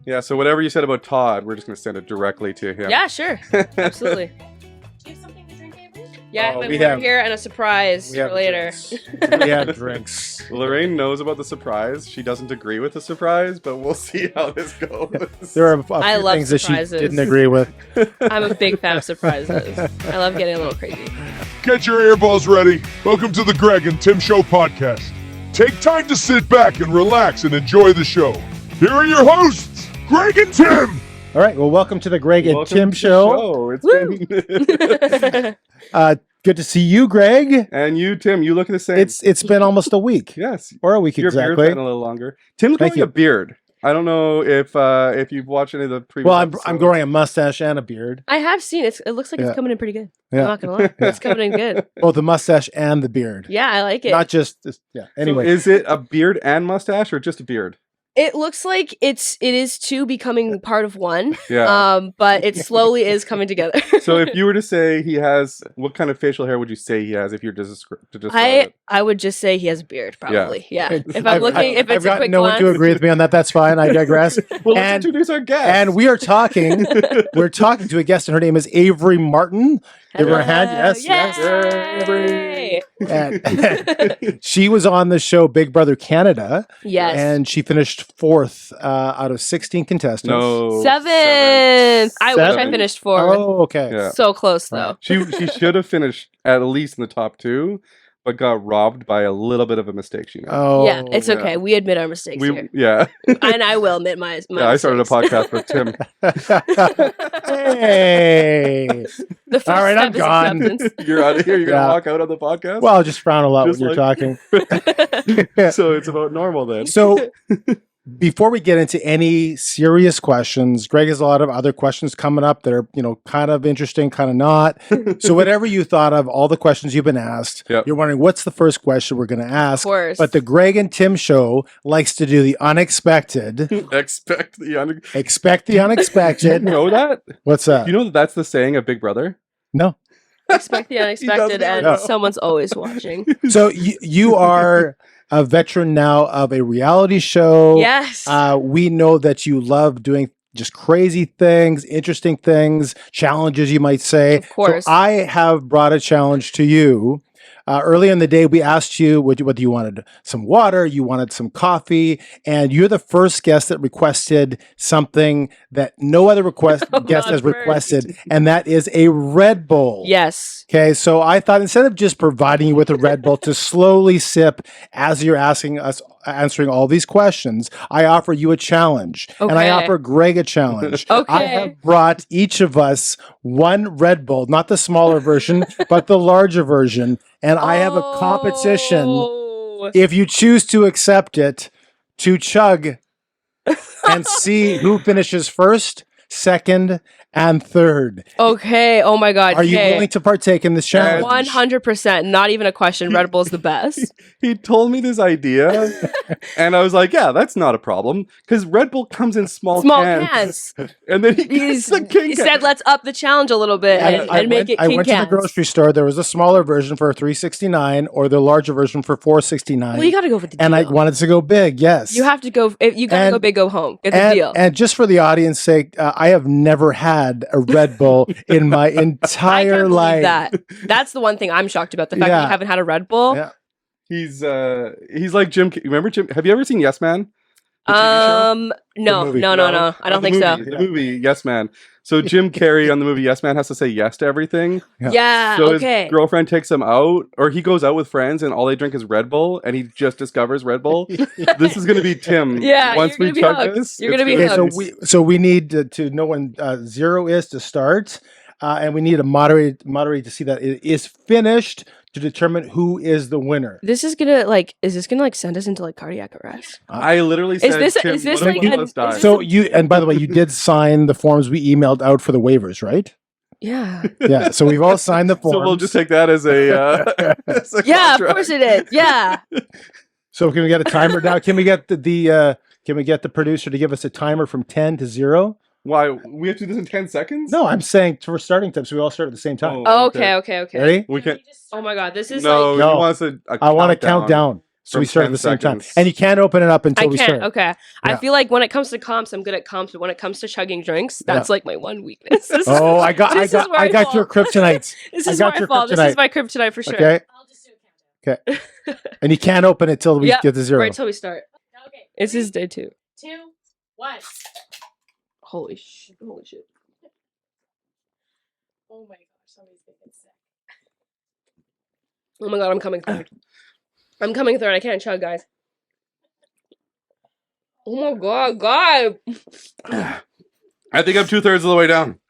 Yeah, so whatever you said about Todd, we're just going to send it directly to him. Yeah, sure. Absolutely. Do you have something to drink, Avery? Yeah, I have my water here and a surprise for later. We have drinks. Lorraine knows about the surprise. She doesn't agree with the surprise, but we'll see how this goes. There are a few I love things surprises. that she didn't agree with. I'm a big fan of surprises. I love getting a little crazy. Get your earballs ready. Welcome to the Greg and Tim Show podcast. Take time to sit back and relax and enjoy the show. Here are your hosts, Greg and Tim. All right. Well, welcome to the Greg and Tim show. It's been Good to see you, Greg. and you, Tim. You look the same. It's been almost a week. yes, Or a week your beard's exactly. been a little longer. Tim's Thank growing you. a beard. I don't know if you've watched any of the previous. Well, I'm episodes. growing a mustache and a beard. I have seen it. It looks like Yeah. it's coming in pretty good. Yeah. I'm not gonna lie. It's coming in good. Both the mustache and the beard. Yeah, I like it. Not just this. Yeah. Anyway. So is it a beard and mustache or just a beard? It looks like it is two becoming part of one. Yeah. But it slowly is coming together. So if you were to say he has, what kind of facial hair would you say he has if you're to describe it? I would just say he has a beard, probably. Yeah. If I'm looking, if I've it's a got quick no one glance. to agree with me on that. That's fine. I digress. Well, let's and introduce our guest. and we are talking. We're talking to a guest, and her name is Avery Martin. Give her a hand. Yes. Yay! And she was on the show Big Brother Canada. Yes. And she finished 4th out of 16 contestants. no, Seventh. I wish I Seventh? finished 4th. Oh, okay. Yeah. So close though. She should have finished at least in the top 2, but got robbed by a little bit of a mistake she made. Oh, Yeah, it's yeah. okay. We admit our mistakes here, Yeah. and I will admit my. Yeah, I started a mistakes. podcast with Tim. Hey. The first All right, I'm step is gone. acceptance. You're out of here. You're Yeah. gonna walk out of the podcast. Well, just frown a lot Just when you're like- talking. So it's about normal then. So, before we get into any serious questions, Greg has a lot of other questions coming up that are, kind of interesting, kind of not. So, whatever you thought of, all the questions you've been asked, Yep. you're wondering what's the first question we're going to ask. Of course. But the Greg and Tim show likes to do the unexpected. Expect the Expect the You unexpected. know that? What's that? You know that that's the saying of Big Brother? No. Expect the unexpected, and know. someone's always watching. So, you are a veteran now of a reality show. Yes. We know that you love doing just crazy things, interesting things, challenges, you might say. Of course. So I have brought a challenge to you. Early in the day, we asked you whether you wanted some water, you wanted some coffee, and you're the first guest that requested something that no other guest has first. requested, and that is a Red Bull. Yes. Okay, so I thought instead of just providing you with a Red Bull to slowly sip as you're answering all these questions, I offer you a challenge. And I Okay. offer Greg a challenge. Okay. I have brought each of us one Red Bull, not the smaller version, but the larger version. And I have a competition, Oh. if you choose to accept it, to chug and see who finishes first, second, and third. Okay. Oh my God. Are you okay. willing to partake in this challenge? 100%. Not even a question. Red Bull's the best. He told me this idea, and I was like, "Yeah, that's not a problem," because Red Bull comes in small cans. and then he gets the king He can. said, "Let's up the challenge a little bit and make it I king went to cans." the grocery store. There was a smaller version for $3.69 or the larger version for $4.69. Well, you got to go with the deal. and I wanted to go big. Yes, You have to go. If you got to And- go big, go home. Get the and, deal. And just for the audience sake, I have never had a Red Bull in my I can't entire believe life. that. That's the one thing I'm shocked about. The fact that Yeah. you haven't had a Red Bull. Yeah. He's like Jim. Remember Jim? Have you ever seen Yes Man? The TV show? No, movie. no. I don't The think so. movie, The movie Yes Man. So Jim Carrey on the movie Yes Man has to say yes to everything. Yeah. Yeah. So okay. his girlfriend takes him out, or he goes out with friends, and all they drink is Red Bull, and he just discovers Red Bull. This is going to be Tim. Yeah, Once you're we gonna be chug hooked. this, You're it's gonna be Okay, hooked. so we need to know when 0 is to start, and we need a moderator to see that it is finished to determine who is the winner. This is gonna send us into cardiac arrest? I literally said, this- Tim, is this one of like us an- died. is So and by the way, you did sign the forms we emailed out for the waivers, right? Yeah. Yeah. So we've all signed the forms. So we'll just take that as a, as a Yeah, of contract. course it is. Yeah. So can we get a timer now? Can we get can we get the producer to give us a timer from 10 to 0? Why we have to do this in 10 seconds? No, I'm saying for starting time, so we all start at the same time. Oh. Okay. Ready? We can't. Oh my God, this is No, like No. he wants a I want to count down. So From we start at 10 the same time. seconds. And you can't open it up until I we can't. start. Okay. I Yeah. feel like when it comes to comps, I'm good at comps, but when it comes to chugging drinks, that's like my one weakness. Oh, I got your kryptonite. This I is got my your fault. This kryptonite. is my kryptonite for sure. Okay. Okay. And you can't open it till we Yep, get to 0. Right till we start. Okay. This is day 2. 2, 1. Holy shit. Holy shit. Oh my gosh, somebody's getting sick. Oh my god, I'm coming third. I'm coming third. I can't chug, guys. Oh my god. I think I'm 2/3 of the way down.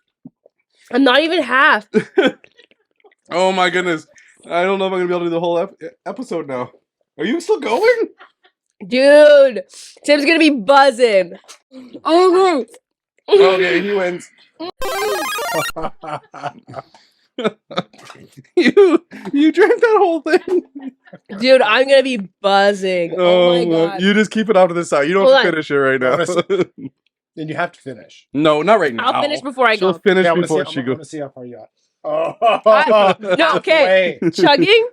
I'm not even half. Oh my goodness. I don't know if I'm going to be able to do the whole episode now. Are you still going? Dude. Tim's gonna be buzzing. Oh Okay, he wins. You drank that whole thing. dude, I'm gonna be buzzing. Oh my god. You just keep it off to the side. You don't Hold have to on. finish it right now. Then you have to finish. No, not right now. I'll finish before I She'll go. finish Yeah, I wanna before see, she I want goes. to see how far you got. Oh, No, okay. way. Chugging?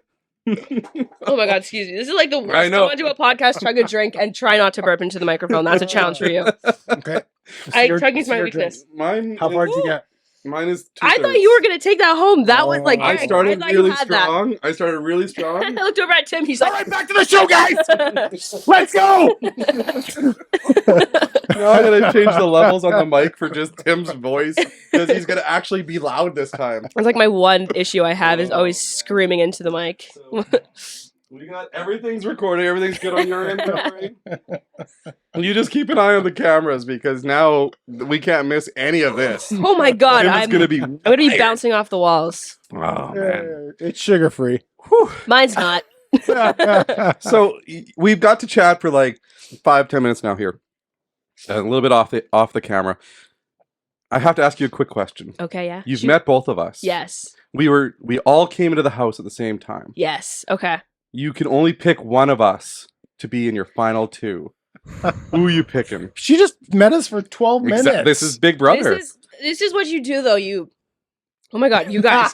Oh my god, excuse me. This is like the worst. I know. want to do a podcast, chug a drink, and try not to burp into the microphone. That's a challenge for you. Okay. Chugging's my your weakness. Mine. How far is, did you get? Mine is. I thought you were gonna take that home. That was like I Greg, started thought really you had that. strong. I started really strong. I looked over at Tim. He's like, All right, back to the show, guys. Let's go. Now I'm gonna change the levels on the mic for just Tim's voice because he's gonna actually be loud this time. That's like my one issue I have is always screaming into the mic. So, we got everything's recording. Everything's good on your end. Avery? You just keep an eye on the cameras because now we can't miss any of this. Oh my god, Tim's I'm gonna be. I'm gonna be bouncing off the walls. Oh man. It's sugar free. Mine's not. So we've got to chat for like 5-10 minutes now here, a little bit off the camera. I have to ask you a quick question. Okay, yeah. You've met both of us. Yes. We all came into the house at the same time. Yes. Okay. You can only pick one of us to be in your final 2. Who are you picking? She just met us for 12 minutes. This is Big Brother. This is what you do though. Oh my god, you guys.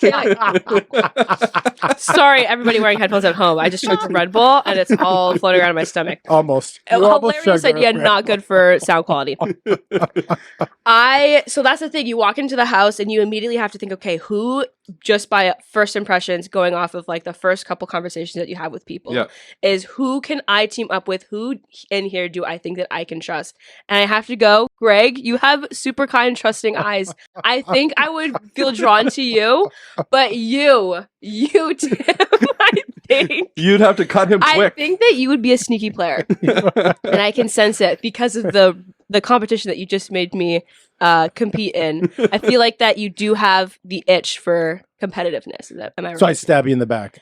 Sorry, everybody wearing headphones at home. I just chugged some Red Bull and it's all floating around in my stomach. Almost. You almost Hilarious chugged idea, it. not good for sound quality. So that's the thing. You walk into the house and you immediately have to think, okay, who, just by first impressions, going off of like the first couple conversations that you have with people, is who can I team up with? Who in here do I think that I can trust? And I have to go, Greg, you have super kind, trusting eyes. I think I would feel drawn to you, but you, Tim, I think You'd have to cut him I quick. think that you would be a sneaky player, and I can sense it because of the competition that you just made me compete in. I feel like that you do have the itch for competitiveness. Am I right? So I stab you in the back.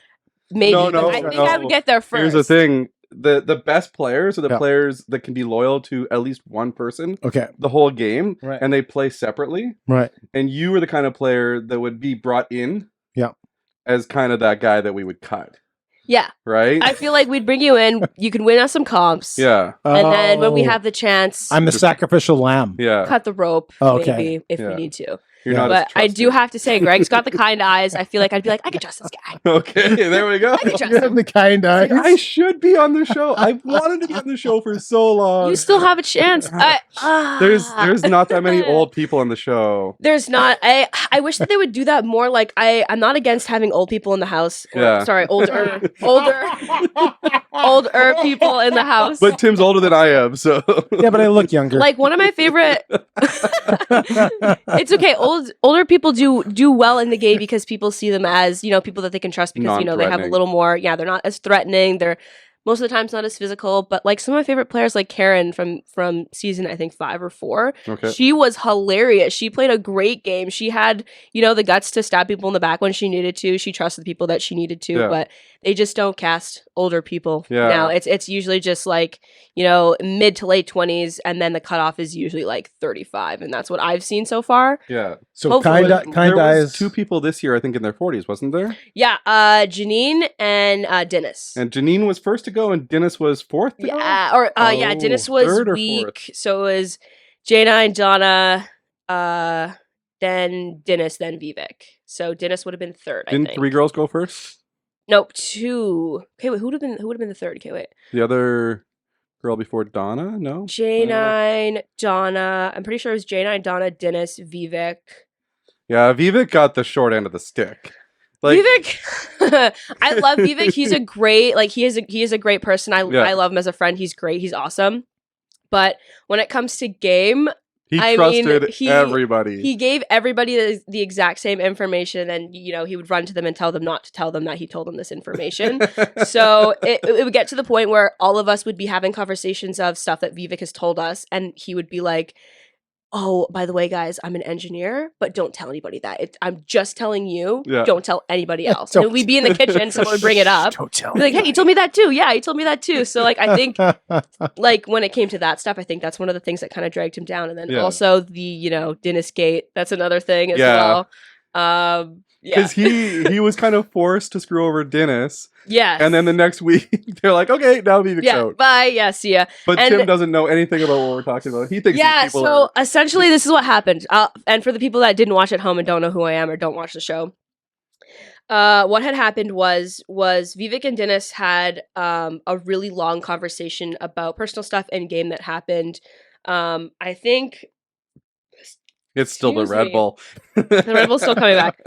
Maybe. No, but I think I would get there first. Here's the thing. The best players are the players that can be loyal to at least one person Okay. the whole game, Right. and they play separately. Right. And you were the kind of player that would be brought in as kind of that guy that we would cut. Yeah. Right? I feel like we'd bring you in. You can win us some comps. Yeah. And then when we Oh. have the chance, I'm the sacrificial lamb. Yeah. cut the rope, Okay. maybe, if Yeah. we need to. You're Yeah. not as But I do trusting. have to say, Greg's got the kind eyes. I feel like I'd be like, I can trust this guy. Okay, there we go. I can trust You have him. the kind eyes. I should be on the show. I wanted to be on the show for so long. You still have a chance. There's not that many old people on the show. There's not. I wish that they would do that more. Like I'm not against having old people in the house. Or, Yeah. Sorry, older people in the house. But Tim's older than I am, so Yeah, but I look younger. Like one of my favorite. It's okay. Older people do well in the game because people see them as people that they can trust because they have a Non-threatening. little more. Yeah, they're not as threatening. They're most of the time it's not as physical. But like some of my favorite players, like Karen from season I think 5 or 4, okay. she was hilarious. She played a great game. She had the guts to stab people in the back when she needed to. She trusted the people that she needed to. Yeah. But they just don't cast older people Yeah. now. It's usually just like mid to late 20s, and then the cutoff is usually like 35, and that's what I've seen so far. Yeah. so hopefully- kind there was eyes. 2 people this year, I think, in their 40s, wasn't there? Yeah, Janine and Dennis. And Janine was first to go, and Dennis was fourth to go? Yeah, or yeah, Oh, Dennis was third or weak, fourth? so it was Jaina and Donna, then Dennis, then Vivek. So Dennis would have been third. I Didn't think. 3 girls go first? Nope, 2. Okay, wait, who would have been the third? Okay, wait. The other girl before Donna? No? J9, Donna. I'm pretty sure it was J9, Donna, Dennis, Vivek. Yeah, Vivek got the short end of the stick. Like, Vivek, I love Vivek. He's a great, like, he is a great person. I love him as a friend. He's great. He's awesome. But when it comes to game, he I trusted mean, everybody. He gave everybody the exact same information, and he would run to them and tell them not to tell them that he told them this information. So it would get to the point where all of us would be having conversations of stuff that Vivek has told us, and he would be like, "Oh, by the way, guys, I'm an engineer, but don't tell anybody that. I'm just telling you. Yeah. Don't tell anybody else." And we'd be in the kitchen, someone would bring it up. Don't tell Be like, "Hey, you told me that too." Yeah, he told me that too. So like, I think like when it came to that stuff, I think that's one of the things that kind of dragged him down. And then also the Dennis Gate. That's another thing as well. Because he was kind of forced to screw over Dennis. Yes. And then the next week, they're like, okay, now Vivek's out. Bye. Yeah, see ya. But Tim doesn't know anything about what we're talking about. He thinks these people so essentially this is what happened. And for the people that didn't watch at home and don't know who I am or don't watch the show, what had happened was Vivek and Dennis had a really long conversation about personal stuff in game that happened. I think it's still the Red Bull. The Red Bull's still coming back.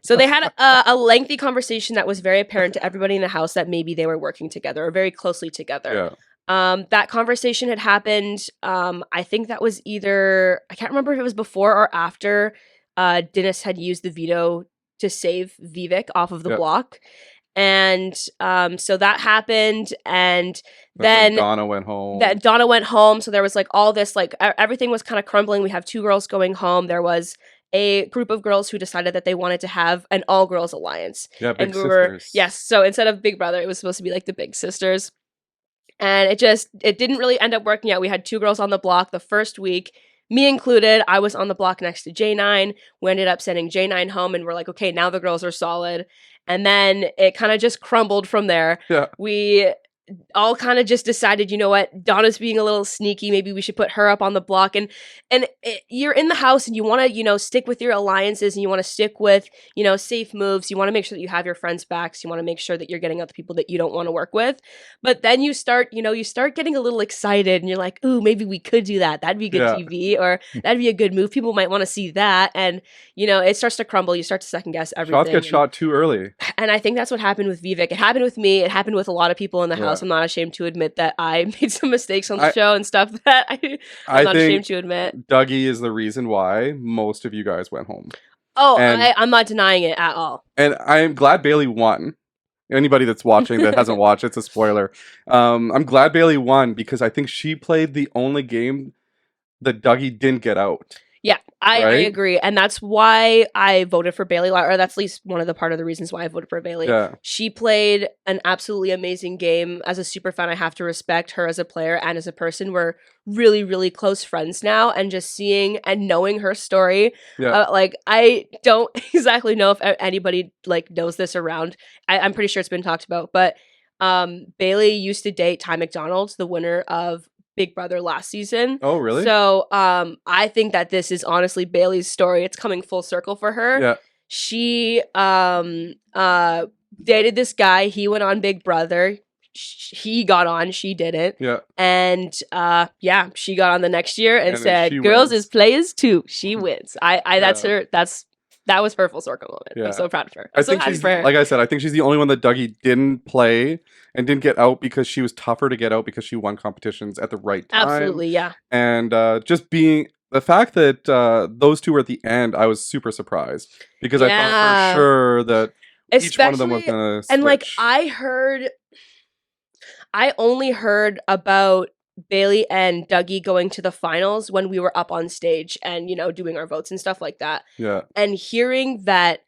So they had a lengthy conversation that was very apparent to everybody in the house that maybe they were working together or very closely together. Yeah. That conversation had happened. I think that was either, I can't remember if it was before or after Dennis had used the veto to save Vivek off of the block. And so that happened, and then Donna went home. So there was like all this, like everything was kind of crumbling. We have 2 girls going home. There was a group of girls who decided that they wanted to have an all girls alliance. Yeah, big and sisters. Yes. So instead of Big Brother, it was supposed to be like the Big Sisters. And it didn't really end up working out. We had 2 girls on the block the first week, me included. I was on the block next to J9. We ended up sending J9 home, and we're like, okay, now the girls are solid. And then it kind of just crumbled from there. Yeah. We all kind of just decided, you know what, Donna's being a little sneaky. Maybe we should put her up on the block. And you're in the house and you want to, stick with your alliances, and you want to stick with, safe moves. You want to make sure that you have your friends' backs. You want to make sure that you're getting out the people that you don't want to work with. But then you start getting a little excited, and you're like, ooh, maybe we could do that. That'd be good TV, or that'd be a good move. People might want to see that. And, it starts to crumble. You start to second guess everything. Shots get shot too early. And I think that's what happened with Vivek. It happened with me. It happened with a lot of people in the house. I'm not ashamed to admit that I made some mistakes on the show and stuff that I'm not ashamed to admit. Dougie is the reason why most of you guys went home. Oh, I'm not denying it at all. And I'm glad Bayleigh won. Anybody that's watching that hasn't watched, it's a spoiler. I'm glad Bayleigh won because I think she played the only game that Dougie didn't get out. Yeah, I agree. And that's why I voted for Bayleigh, or that's at least one of the part of the reasons why I voted for Bayleigh. Yeah. She played an absolutely amazing game. As a super fan, I have to respect her as a player and as a person. We're really, really close friends now, and just seeing and knowing her story, I don't exactly know if anybody knows this around. I'm pretty sure it's been talked about, but Bayleigh used to date Ty McDonald, the winner of Big Brother last season. Oh, really? So I think that this is honestly Bayleigh's story. It's coming full circle for her. Yeah. She dated this guy. He went on Big Brother. He got on. She didn't. Yeah. And she got on the next year and said, wins. "Girls is players too." She wins. That's her. That was her full circle moment. Yeah. I'm so proud of her. I think she's, like I said, I think she's the only one that Dougie didn't play and didn't get out because she was tougher to get out because she won competitions at the right time. Absolutely, yeah. And just being the fact that those 2 were at the end, I was super surprised because I thought for sure that each one of them was going to switch. And I only heard about Bayleigh and Dougie going to the finals when we were up on stage and, doing our votes and stuff like that. Yeah. And hearing that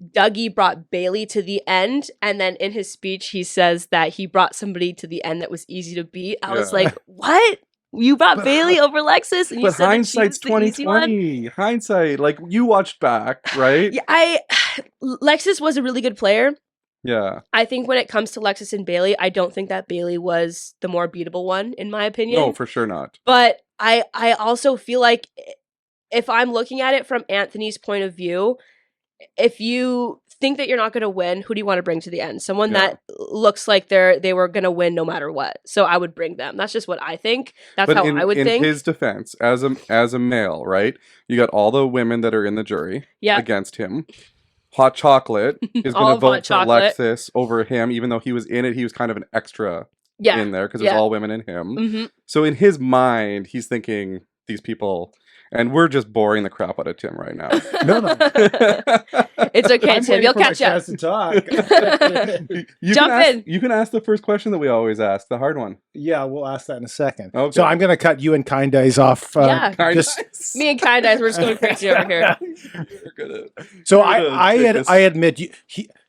Dougie brought Bayleigh to the end, and then in his speech he says that he brought somebody to the end that was easy to beat. I was like, what? You brought Bayleigh over Lexus, and you said hindsight's 2020. Hindsight, you watched back, right? Yeah, Lexus was a really good player. Yeah. I think when it comes to Lexus and Bayleigh, I don't think that Bayleigh was the more beatable one, in my opinion. No, for sure not. But I also feel like if I'm looking at it from Anthony's point of view, if you think that you're not going to win, who do you want to bring to the end? Someone that looks like they were going to win no matter what. So I would bring them. That's just what I think. That's how I would think. In his defense, as a male, right? You got all the women that are in the jury against him. Hot Chocolate is going to vote for Alexis over him, even though he was in it. He was kind of an extra in there because it was all women in him. Mm-hmm. So in his mind, he's thinking these people, and we're just boring the crap out of Tim right now. No. It's okay, Tim. You'll catch up. To talk. Jump in. You can ask the first question that we always ask, the hard one. Yeah, we'll ask that in a second. Okay. So I'm going to cut you and Kind Eyes off. Me and Kind Eyes, we're just going crazy over here. So I admit,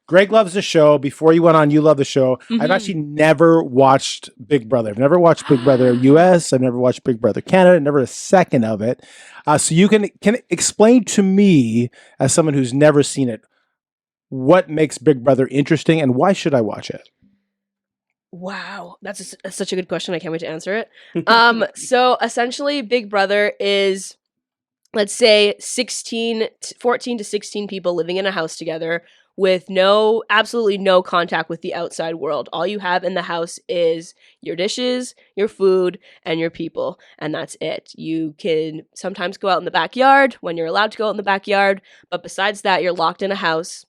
Greg loves the show. Before you went on, you love the show. Mm-hmm. I've actually never watched Big Brother. I've never watched Big Brother US. I've never watched Big Brother Canada. Never a second of it. So you can explain to me, as someone who's never seen it, what makes Big Brother interesting and why should I watch it? Wow, that's such a good question. I can't wait to answer it. So essentially, Big Brother is, let's say, 14 to 16 people living in a house together with absolutely no contact with the outside world. All you have in the house is your dishes, your food, and your people, and that's it. You can sometimes go out in the backyard when you're allowed to go out in the backyard, but besides that, you're locked in a house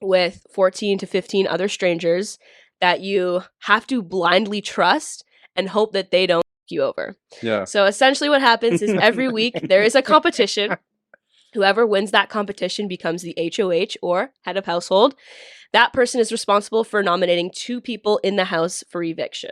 with 14 to 15 other strangers that you have to blindly trust and hope that they don't f you over. Yeah. So essentially what happens is every week there is a competition. Whoever wins that competition becomes the HOH, or head of household. That person is responsible for nominating 2 people in the house for eviction.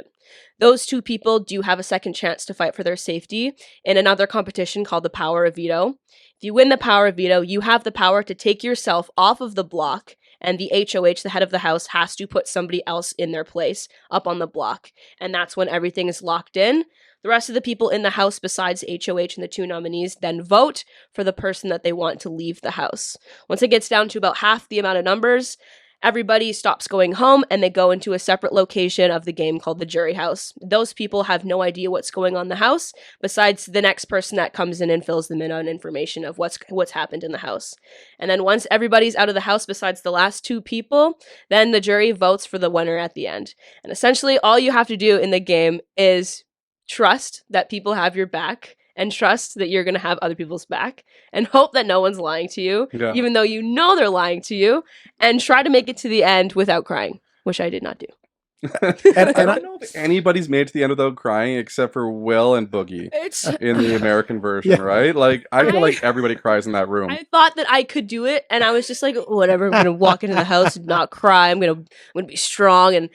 Those 2 people do have a second chance to fight for their safety in another competition called the Power of Veto. If you win the Power of Veto, you have the power to take yourself off of the block, and the HOH, the head of the house, has to put somebody else in their place up on the block. And that's when everything is locked in. The rest of the people in the house, besides HOH and the 2 nominees, then vote for the person that they want to leave the house. Once it gets down to about half the amount of numbers, everybody stops going home and they go into a separate location of the game called the jury house. Those people have no idea what's going on in the house, besides the next person that comes in and fills them in on information of what's happened in the house. And then once everybody's out of the house besides the last 2 people, then the jury votes for the winner at the end. And essentially all you have to do in the game is trust that people have your back and trust that you're going to have other people's back and hope that no one's lying to you, even though you know they're lying to you, and try to make it to the end without crying, which I did not do. and I don't know if anybody's made it to the end without crying except for Will and Boogie in the American version, right? Like, I feel like everybody cries in that room. I thought that I could do it, and I was just like, whatever, I'm going to walk into the house and not cry. I'm going to be strong. And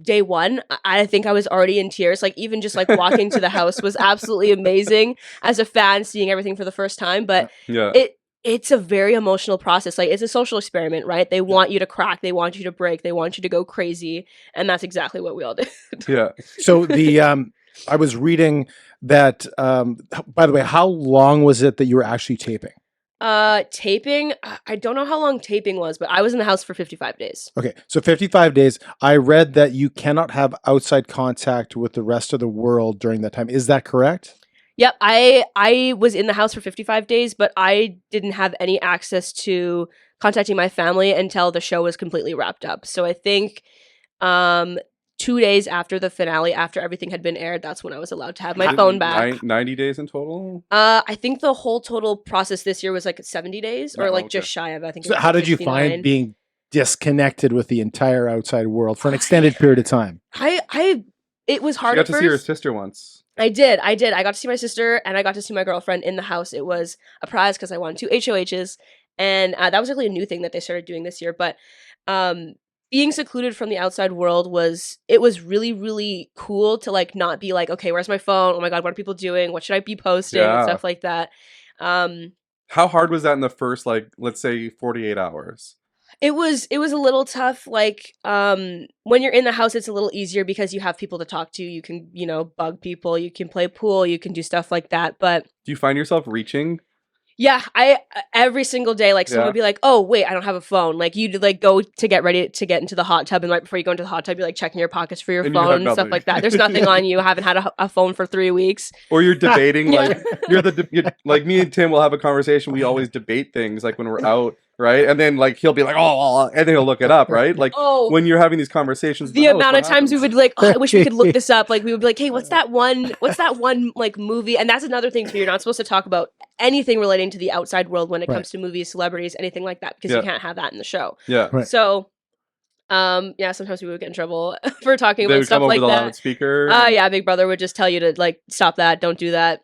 day 1, I think I was already in tears. Like, even just like walking to the house was absolutely amazing as a fan, seeing everything for the first time. But it's a very emotional process. Like, it's a social experiment, right? They want you to crack, they want you to break, they want you to go crazy, and that's exactly what we all did. Yeah. So I was reading that. By the way, how long was it that you were actually taping? Taping, I don't know how long taping was, but I was in the house for 55 days. Okay, so 55 days. I read that you cannot have outside contact with the rest of the world during that time. Is that correct? Yep, I was in the house for 55 days, but I didn't have any access to contacting my family until the show was completely wrapped up. So I think 2 days after the finale, after everything had been aired, that's when I was allowed to have my phone back. 90 days in total? I think the whole total process this year was like 70 days, or just shy of, I think. So how did you find being disconnected with the entire outside world for an extended period of time? It was hard at first. You got to see your sister once. I did. I got to see my sister, and I got to see my girlfriend in the house. It was a prize because I won 2 HOHs, and that was actually a new thing that they started doing this year. But being secluded from the outside world was really, really cool to like not be like, okay, where's my phone? Oh my God, what are people doing? What should I be posting? And stuff like that. How hard was that in the first, like, let's say 48 hours? It was a little tough. Like, when you're in the house, it's a little easier because you have people to talk to. You can, bug people. You can play pool. You can do stuff like that. But do you find yourself reaching? Yeah, every single day, like, someone would be like, oh, wait, I don't have a phone. Like, you'd, like, go to get ready to get into the hot tub, and right before you go into the hot tub, you're, like, checking your pockets for your phone and stuff like that. There's nothing on you. Haven't had a phone for 3 weeks. Or you're debating, like, you're like, me and Tim will have a conversation. We always debate things, like, when we're out, right? And then like he'll be like, oh, and then he'll look it up, right? Like when you're having these conversations, the amount of times we would be like, I wish we could look this up. Like we would be like, hey, what's that one like movie? And that's another thing too. You're not supposed to talk about anything relating to the outside world when it comes to movies, celebrities, anything like that, because you can't have that in the show. Yeah. Right. So sometimes we would get in trouble for talking They about would stuff come like over the that. loudspeaker. Yeah, Big Brother would just tell you to like stop that, don't do that.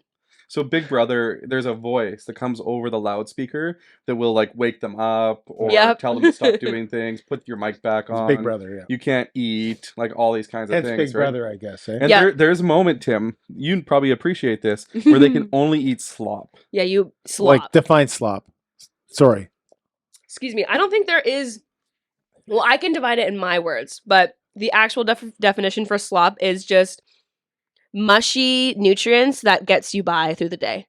So Big Brother, there's a voice that comes over the loudspeaker that will like wake them up or tell them to stop doing things, put your mic back on. Big Brother, yeah. You can't eat, like all these kinds of things. Big Brother, I guess. Eh? And there's a moment, Tim, you'd probably appreciate this, where they can only eat slop. Yeah, you slop. Like define slop. Sorry. Excuse me. I don't think there is. Well, I can divide it in my words, but the actual definition for slop is just mushy nutrients that gets you by through the day.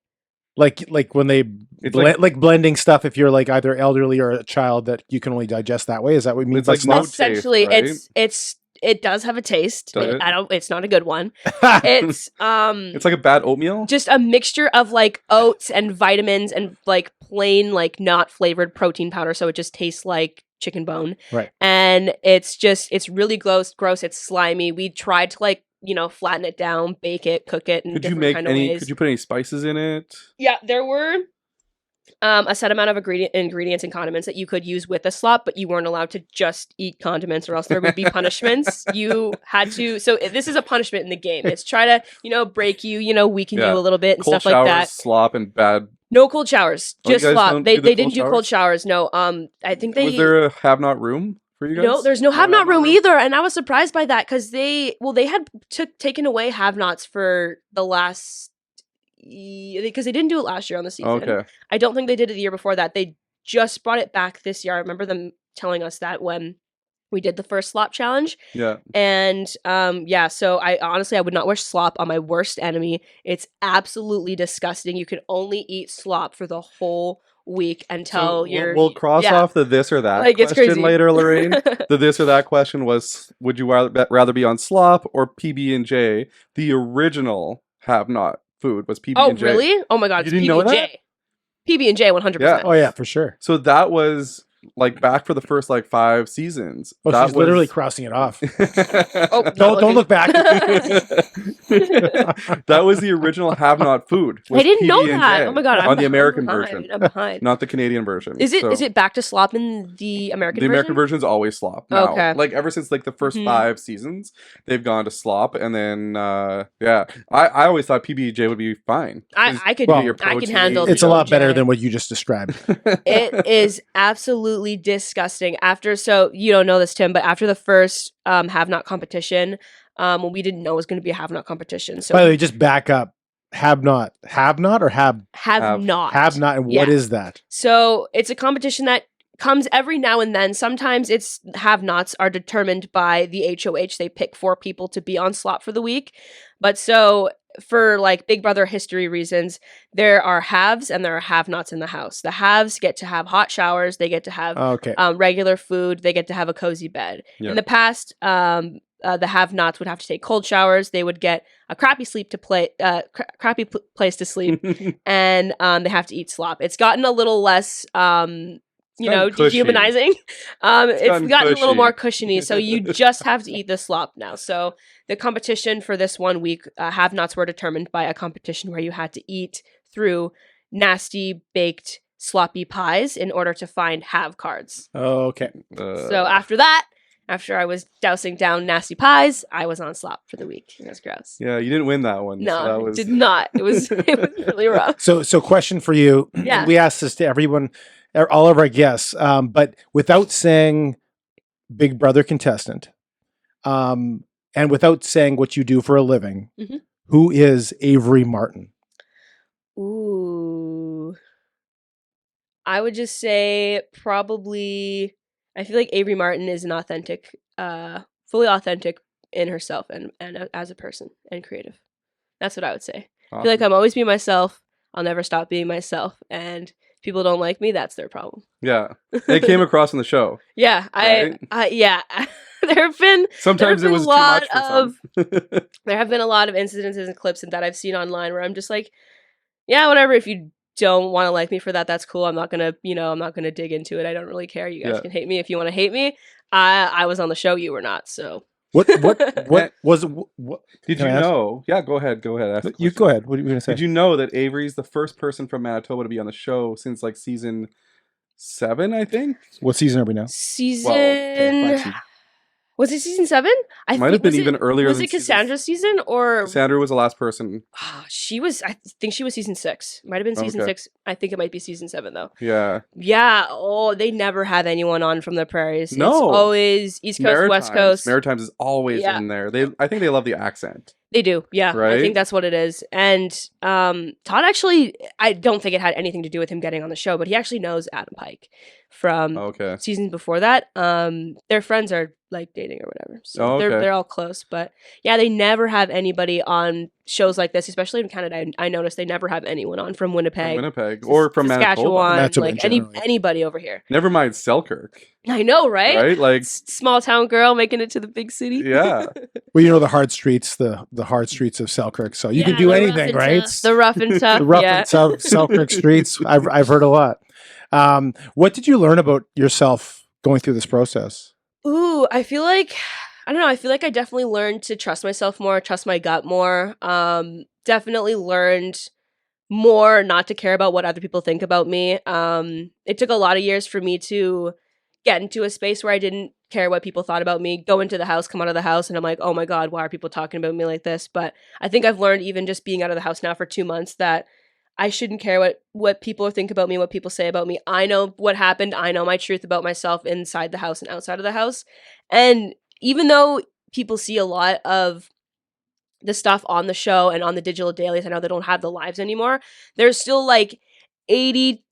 Like when they like blending stuff, if you're like either elderly or a child, that you can only digest that way. Is that what you mean? It's like no essentially taste, right? It does have a taste. It's not a good one. It's like a bad oatmeal. Just a mixture of like oats and vitamins and like plain like not flavored protein powder, so it just tastes like chicken bone. Right. And it's really gross. It's slimy. We tried to like, flatten it down, bake it, cook it in different kind of ways. Could you put any spices in it? Yeah, there were a set amount of ingredients and condiments that you could use with the slop, but you weren't allowed to just eat condiments or else there would be punishments. You had to, so this is a punishment in the game. It's try to, break you, weaken you a little bit and cold stuff like that. Slop and bad. No cold showers, just slop. They didn't do cold showers. No, I think they... Was there a have-not room? No, there's no have-not room either, and I was surprised by that because they had taken away have-nots for the last, because they didn't do it last year on the season. Okay. I don't think they did it the year before that. They just brought it back this year. I remember them telling us that when we did the first slop challenge. Yeah. And so I would not wish slop on my worst enemy. It's absolutely disgusting. You can only eat slop for the whole week until we'll cross off the this or that question later, Lorraine. The this or that question was, would you rather be on slop or PB&J? The original have not food was PB&J. Oh, really? Oh my god, you didn't know that? PB&J 100%. Yeah. Oh yeah, for sure. So that was like back for the first like 5 seasons. Oh, she's literally crossing it off. Don't look back. That was the original have not food. I didn't know that. Oh my god, on the American version. I'm behind. Not the Canadian version. Is it back to slop in the American version? The American version is always slop now. Okay. Like ever since like the first 5 seasons, they've gone to slop, and then I always thought PB&J would be fine. I can handle. It's a lot better than what you just described. It is absolutely disgusting. So you don't know this, Tim, but after the first have not competition, we didn't know it was going to be a have not competition. So by the way, just back up. Have not or have not. And what is that? So it's a competition that comes every now and then. Sometimes it's have nots are determined by the HOH. They pick 4 people to be on slop for the week. But so for like Big Brother history reasons, there are haves and there are have-nots in the house. The haves get to have hot showers. They get to have regular food. They get to have a cozy bed. Yep. In the past, the have-nots would have to take cold showers. They would get a crappy place to sleep, and they have to eat slop. It's gotten a little less dehumanizing. It's gotten a little more cushiony, so you just have to eat the slop now. So the competition for this 1 week, have-nots were determined by a competition where you had to eat through nasty baked sloppy pies in order to find have cards. Oh, okay. So after that, after I was dousing down nasty pies, I was on slop for the week. It was gross. Yeah, you didn't win that one. No, I did not. It was really rough. So question for you. Yeah. We asked this to everyone, all of our guests, but without saying Big Brother contestant, and without saying what you do for a living, who is Avery Martin? Ooh. I would just say probably, I feel like Avery Martin is an authentic, fully authentic in herself and as a person and creative. That's what I would say. Awesome. I feel like I'm always being myself. I'll never stop being myself. And if people don't like me, that's their problem. Yeah. It came across in the show. Yeah. Right? There have been sometimes it was too much for some. There have been a lot of incidences and clips that I've seen online where I'm just like, yeah, whatever. If you don't want to like me for that, that's cool. I'm not gonna dig into it. I don't really care. You guys can hate me if you want to hate me. I was on the show, you were not. So what was it? What did you know? Yeah, go ahead. You go ahead. What are you gonna say? Did you know that Avery's the first person from Manitoba to be on the show since like season 7? I think. What season are we now? Was it season 7? I might have been even earlier. Was it Cassandra's season or Cassandra was the last person? She was. I think she was season 6. Might have been season 6. I think it might be season 7 though. Yeah. Yeah. Oh, they never have anyone on from the prairies. No. It's always East Coast, Maritimes. West Coast. Maritimes is always in there. I think they love the accent. They do. Yeah. Right? I think that's what it is. And Todd actually, I don't think it had anything to do with him getting on the show, but he actually knows Adam Pike from seasons before that. Their friends are like dating or whatever. So they're all close. But yeah, they never have anybody on shows like this, especially in Canada. I noticed they never have anyone on from Winnipeg. Or from Saskatchewan. Manitoba. Like anybody over here. Never mind Selkirk. I know, right? Right? Like small town girl making it to the big city. Yeah. Well, you know the hard streets, the hard streets of Selkirk. So you can do anything, right? The rough and tough. The rough and tough Selkirk streets. I've heard a lot. What did you learn about yourself going through this process? Ooh, I feel like I definitely learned to trust myself more, trust my gut more. Definitely learned more not to care about what other people think about me. It took a lot of years for me to get into a space where I didn't care what people thought about me, go into the house, come out of the house, and I'm like, oh my God, why are people talking about me like this? But I think I've learned even just being out of the house now for 2 months that I shouldn't care what people think about me, what people say about me. I know what happened. I know my truth about myself inside the house and outside of the house. And even though people see a lot of the stuff on the show and on the digital dailies, I know they don't have the lives anymore. There's still like 80,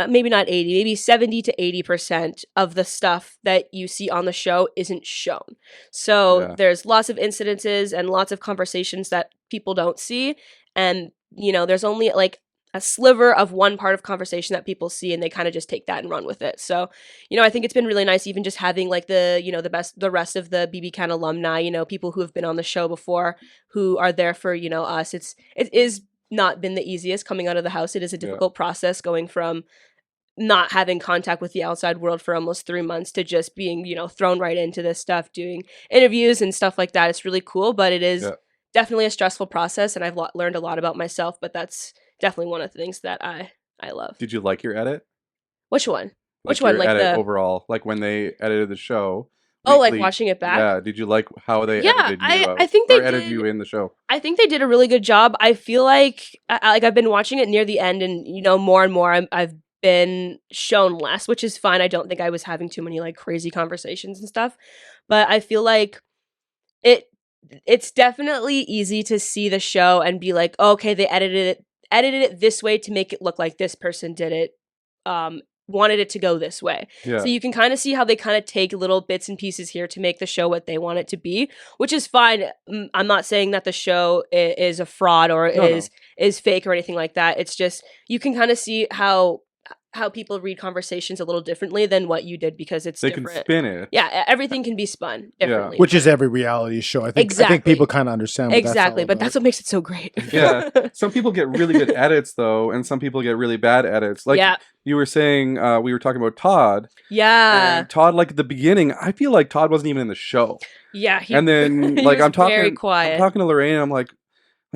maybe not 80, maybe 70 to 80% of the stuff that you see on the show isn't shown. So there's lots of incidences and lots of conversations that people don't see. And, there's only like a sliver of one part of conversation that people see, and they kind of just take that and run with it. So, I think it's been really nice even just having like the rest of the BB Can alumni, people who have been on the show before, who are there for, us. It is not been the easiest coming out of the house. It is a difficult process going from not having contact with the outside world for almost 3 months to just being, thrown right into this stuff, doing interviews and stuff like that. It's really cool, but it is definitely a stressful process, and I've learned a lot about myself, but that's definitely one of the things that I love. Did you like your edit? Which one? Which one? Like edit overall, like when they edited the show. Oh, like watching it back? Yeah. Did you like how they edited you? I think they edited you in the show. I think they did a really good job. I feel like I've been watching it near the end, and more and more I've been shown less, which is fine. I don't think I was having too many like crazy conversations and stuff, but I feel like it's definitely easy to see the show and be like, oh, okay, they edited it this way to make it look like this person did it, wanted it to go this way. So you can kind of see how they kind of take little bits and pieces here to make the show what they want it to be, which is fine. I'm not saying that the show is a fraud or is fake or anything like that. It's just you can kind of see how people read conversations a little differently than what you did because it's different. They can spin it. Yeah, everything can be spun differently. Which is every reality show. I think people kind of understand what exactly, but that's what makes it so great. Yeah. Some people get really good edits though, and some people get really bad edits. Like you were saying, we were talking about Todd. Yeah. And Todd, like at the beginning, I feel like Todd wasn't even in the show. Yeah. And then like I'm talking to Lorraine, and I'm like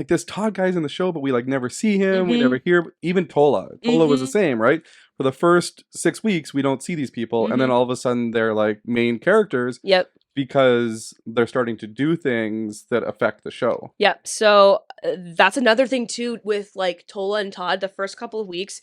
this Todd guy's in the show, but we like never see him. We never hear even Tola. Tola was the same, right? For the first 6 weeks, we don't see these people, and then all of a sudden they're like main characters. Yep. Because they're starting to do things that affect the show. Yep. So that's another thing too with like Tola and Todd. The first couple of weeks,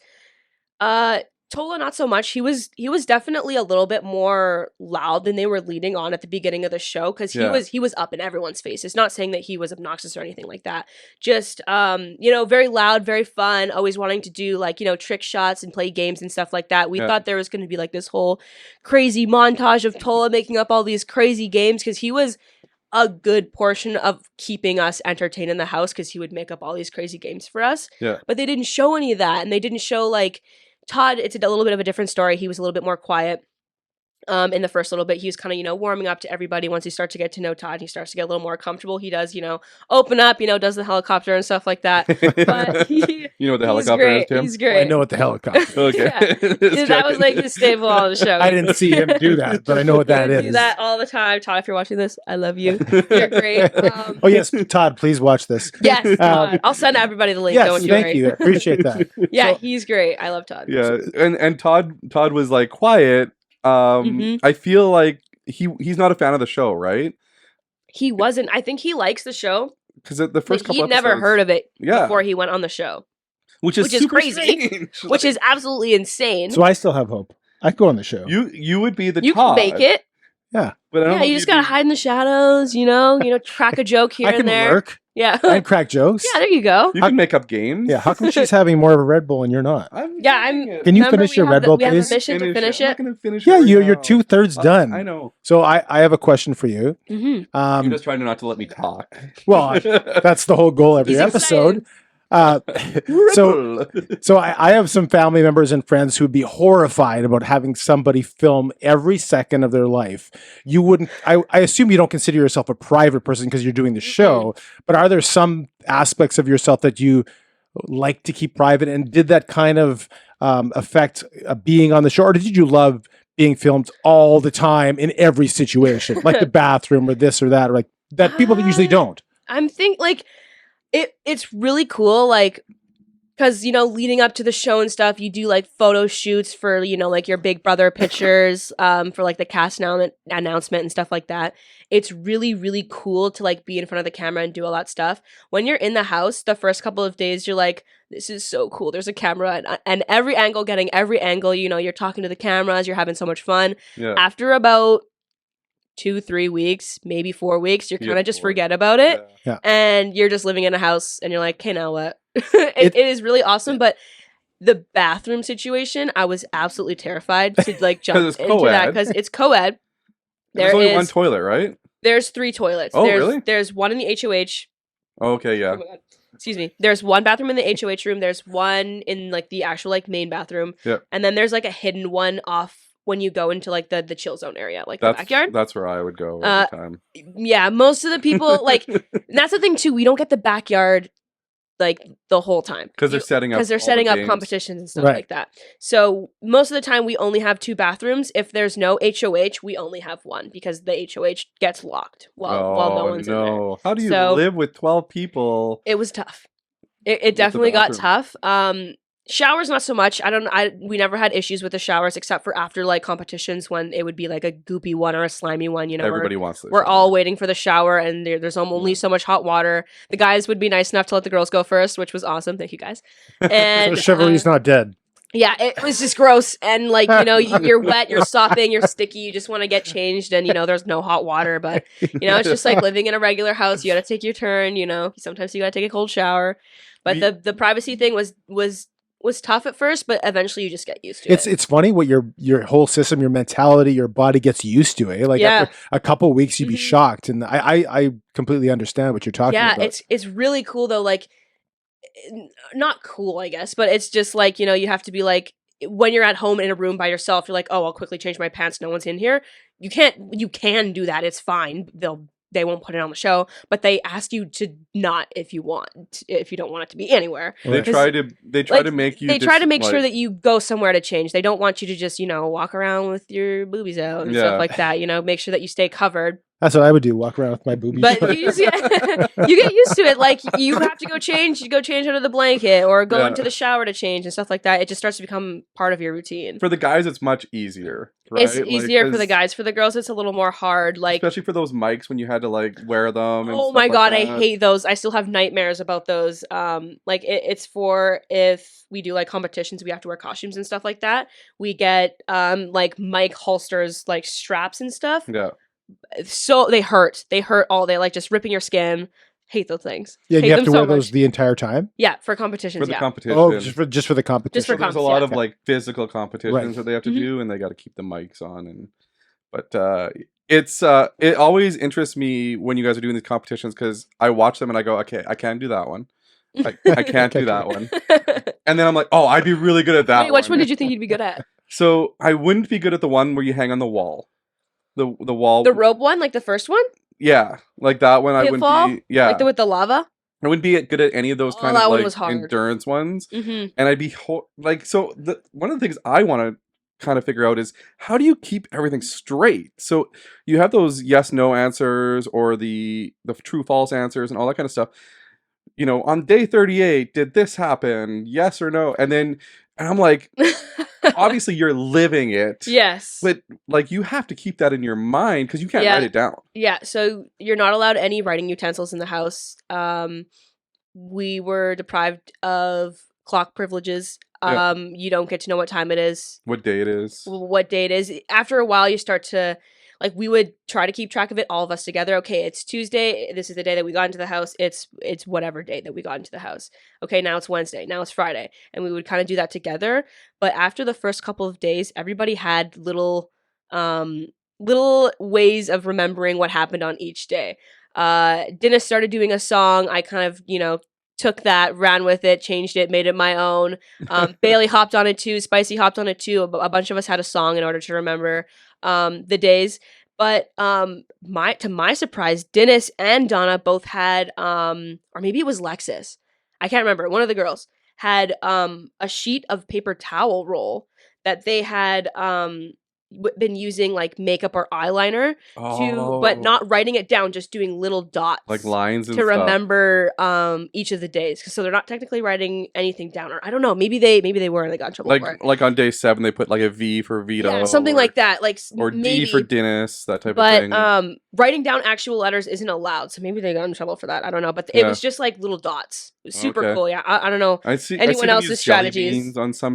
Tola not so much. He was definitely a little bit more loud than they were leading on at the beginning of the show because he was up in everyone's face. It's not saying that he was obnoxious or anything like that. Just very loud, very fun, always wanting to do like, trick shots and play games and stuff like that. We thought there was going to be like this whole crazy montage of Tola making up all these crazy games because he was a good portion of keeping us entertained in the house because he would make up all these crazy games for us. Yeah. But they didn't show any of that, and they didn't show like Todd, it's a little bit of a different story. He was a little bit more quiet. In the first little bit, he was kind of, warming up to everybody. Once he starts to get to know Todd, he starts to get a little more comfortable. He does, open up, does the helicopter and stuff like that. But you know what the helicopter is, Tim? He's great. I know what the helicopter. Okay. Yeah. That was like his staple on the show. I didn't see him do that, but I know what that is. Do that all the time. Todd, if you're watching this, I love you. You're great. Oh yes, Todd, please watch this. Yes, Todd. I'll send everybody the link. Yes, thank you. I appreciate that. Yeah, he's great. I love Todd. Yeah, and Todd was like quiet. I feel like he's not a fan of the show, right? He wasn't. I think he likes the show because the first couple he'd never heard of it Yeah. before he went on the show, which is super crazy, strange. which is absolutely insane. So I still have hope. I could go on the show. You would be the you Todd. can make it. Yeah, but I don't know you just gotta hide in the shadows. Crack a joke here and there. I can work. Yeah, and crack jokes. Yeah, there you go. You can make up games. Yeah, how come she's having more of a Red Bull and you're not? Can you finish your Red Bull, please? We have a please? mission to finish it. I'm not gonna finish Yeah, it right you're now. 2/3 done. I know. So I have a question for you. Mm-hmm. You're just trying not to let me talk. Well, that's the whole goal every He's episode. So I have some family members and friends who would be horrified about having somebody film every second of their life. You wouldn't. I assume you don't consider yourself a private person because you're doing the show. But are there some aspects of yourself that you like to keep private? And did that kind of affect being on the show, or did you love being filmed all the time in every situation, like the bathroom or this or that, or like that people that usually don't? I'm it's really cool, because leading up to the show and stuff, you do like photo shoots for like your Big Brother pictures, for like the cast announcement and stuff like that. It's really, really cool to like be in front of the camera and do all that stuff. When you're in the house, the first couple of days, you're like, this is so cool. There's a camera and getting every angle. You're talking to the cameras. You're having so much fun. Yeah. After about 2-3 weeks, maybe 4 weeks, you're kind of just forget about it. Yeah. And you're just living in a house and you're like, okay, now what? it is really awesome. But the bathroom situation, I was absolutely terrified to like jump into that because it's co-ed. There's only one toilet, right? There's 3 toilets. Oh, really? There's one in the HOH. Oh, okay, yeah. Oh my God. Excuse me. There's one bathroom in the HOH room. There's one in like the actual like main bathroom. Yeah. And then there's like a hidden one off when you go into like the chill zone area, like the backyard. That's where I would go all the time. Yeah, most of the people like and that's the thing too. We don't get the backyard like the whole time because they're setting up competitions and stuff like that. So most of the time we only have 2 bathrooms. If there's no HOH, we only have one because the HOH gets locked while no one's in there. How do you live with 12 people? It was tough. It definitely got tough. Showers, not so much. We never had issues with the showers except for after like competitions when it would be like a goopy one or a slimy one. Everybody wants this. We're all waiting for the shower and there's only so much hot water. The guys would be nice enough to let the girls go first, which was awesome. Thank you guys. And so chivalry's not dead. Yeah, it was just gross. And like, you're wet, you're sopping, you're sticky, you just want to get changed and there's no hot water. But it's just like living in a regular house. You got to take your turn, sometimes you got to take a cold shower. But the privacy thing was tough at first, but eventually you just get used to it. It's funny what your whole system, your mentality, your body gets used to it. Like after a couple of weeks, you'd be shocked, and I completely understand what you're talking about. Yeah, it's really cool though. Like, not cool, I guess, but it's just like you have to be like when you're at home in a room by yourself. You're like, oh, I'll quickly change my pants. No one's in here. You can do that. It's fine. They won't put it on the show, but they ask you to not if you don't want it to be anywhere. They try to make you. They try to make sure that you go somewhere to change. They don't want you to just walk around with your boobies out and stuff like that. Make sure that you stay covered. That's what I would do. Walk around with my boobies. But you get used to it. Like you have to go change. You go change under the blanket or go into the shower to change and stuff like that. It just starts to become part of your routine. For the guys, it's much easier. Right? It's easier for the guys. For the girls, it's a little more hard. Like especially for those mics when you had to like wear them. And oh my God, I hate those. I still have nightmares about those. Like it's for if we do like competitions, we have to wear costumes and stuff like that. We get like mic holsters, like straps and stuff. Yeah. So they hurt all day, like just ripping your skin. Hate those things. Yeah, you have to wear those the entire time. Yeah, for competitions. For the competition. Oh, just for the competition. Just for there's a lot of like physical competitions that they have to do, and they got to keep the mics on. But it always interests me when you guys are doing these competitions because I watch them and I go, okay, I can't do that one. I can't do that one. And then I'm like, oh, I'd be really good at that. Wait, which one did you think you'd be good at? So I wouldn't be good at the one where you hang on the wall. The wall. The rope one, like the first one? Yeah, like that one. Pitfall? I wouldn't be. Yeah, like with the lava. I wouldn't be good at any of those kind that of one like was hard. endurance ones. Mm-hmm. And I'd be so. One of the things I want to kind of figure out is how do you keep everything straight? So you have those yes no answers or the true false answers and all that kind of stuff. You know, on day 38, did this happen? Yes or no? And I'm like, obviously you're living it. Yes. But like you have to keep that in your mind because you can't write it down. Yeah. So you're not allowed any writing utensils in the house. We were deprived of clock privileges. You don't get to know what time it is. What day it is. What day it is. After a while, you start to... Like, we would try to keep track of it, all of us together. Okay, it's Tuesday. This is the day that we got into the house. It's whatever day that we got into the house. Okay, now it's Wednesday. Now it's Friday. And we would kind of do that together. But after the first couple of days, everybody had little ways of remembering what happened on each day. Dennis started doing a song. I kind of, took that, ran with it, changed it, made it my own. Bayleigh hopped on it too. Spicy hopped on it too. A bunch of us had a song in order to remember the days. But to my surprise, Dennis and Donna both had, or maybe it was Lexus, I can't remember, one of the girls had a sheet of paper towel roll that they had been using like makeup or eyeliner but not writing it down, just doing little dots like lines and to stuff. Remember each of the days. So they're not technically writing anything down, or I don't know, maybe they were and they got in trouble for it. Like on day 7 they put like a V for Vito, yeah, something like that, like or maybe. D for Dennis, that type of thing. But writing down actual letters isn't allowed, so maybe they got in trouble for that. I don't know, but it was just like little dots. It was super cool. Yeah, I don't know. I see anyone else's strategies beans on some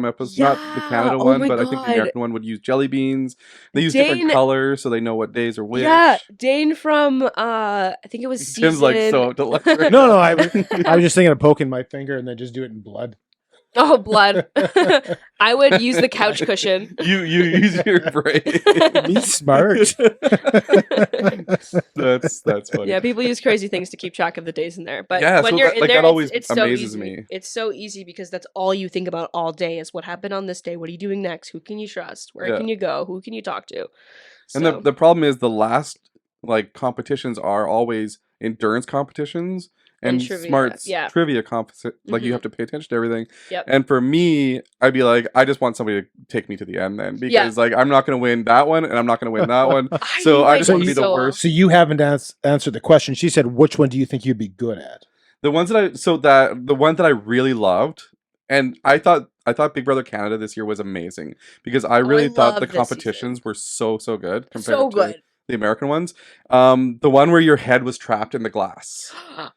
episodes, not the Canada one, but I think the American one would use jelly beans. They use different colors so they know what days are which. Yeah, Dane from I think it was season... Tim's like so up to left. Right no, I was just thinking of poking my finger and then just do it in blood. Oh, blood. I would use the couch cushion. You use your brain. Be smart. That's funny. Yeah, people use crazy things to keep track of the days in there. But when so you're in there, that always it's amazes so easy. me. It's so easy because that's all you think about all day is what happened on this day. What are you doing next? Who can you trust? Where can you go? Who can you talk to? So. And the problem is the last competitions are always endurance competitions. And trivia, smarts trivia competition, like you have to pay attention to everything. Yep. And for me, I'd be like, I just want somebody to take me to the end then, because I'm not going to win that one, and I'm not going to win that one. So I just want to be the worst. So you haven't answered the question. She said, "Which one do you think you'd be good at?" The ones the one that I really loved, and I thought Big Brother Canada this year was amazing because I really thought the competitions were so good compared to the American ones. The one where your head was trapped in the glass.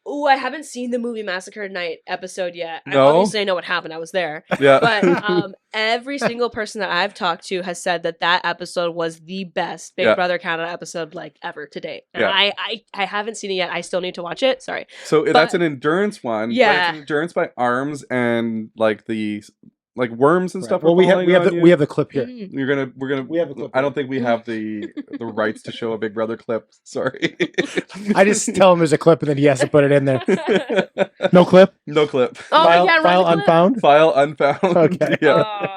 Oh, I haven't seen the movie Massacre Night episode yet. No? Obviously I know what happened. I was there. Yeah. But every single person that I've talked to has said that episode was the best Big Brother Canada episode ever to date. And I haven't seen it yet. I still need to watch it. Sorry. So that's an endurance one. Yeah. But it's an endurance by arms and the worms and stuff. Well, we have the clip here. We have a clip. I don't think we have the rights to show a Big Brother clip. Sorry. I just tell him there's a clip and then he has to put it in there. No clip? No clip. Oh, file unfound? File unfound. Okay. Yeah.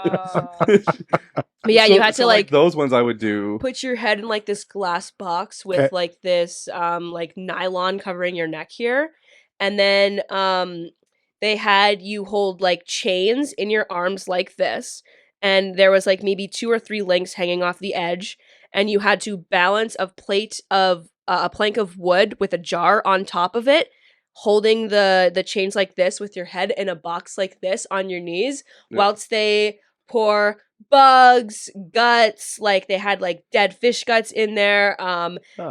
But yeah, you had to those ones I would do. Put your head in this glass box with this nylon covering your neck here, and then they had you hold chains in your arms like this, and there was maybe 2 or 3 links hanging off the edge, and you had to balance a plank of wood with a jar on top of it, holding the chains like this with your head in a box like this on your knees, whilst they pour bugs, guts, they had dead fish guts in there,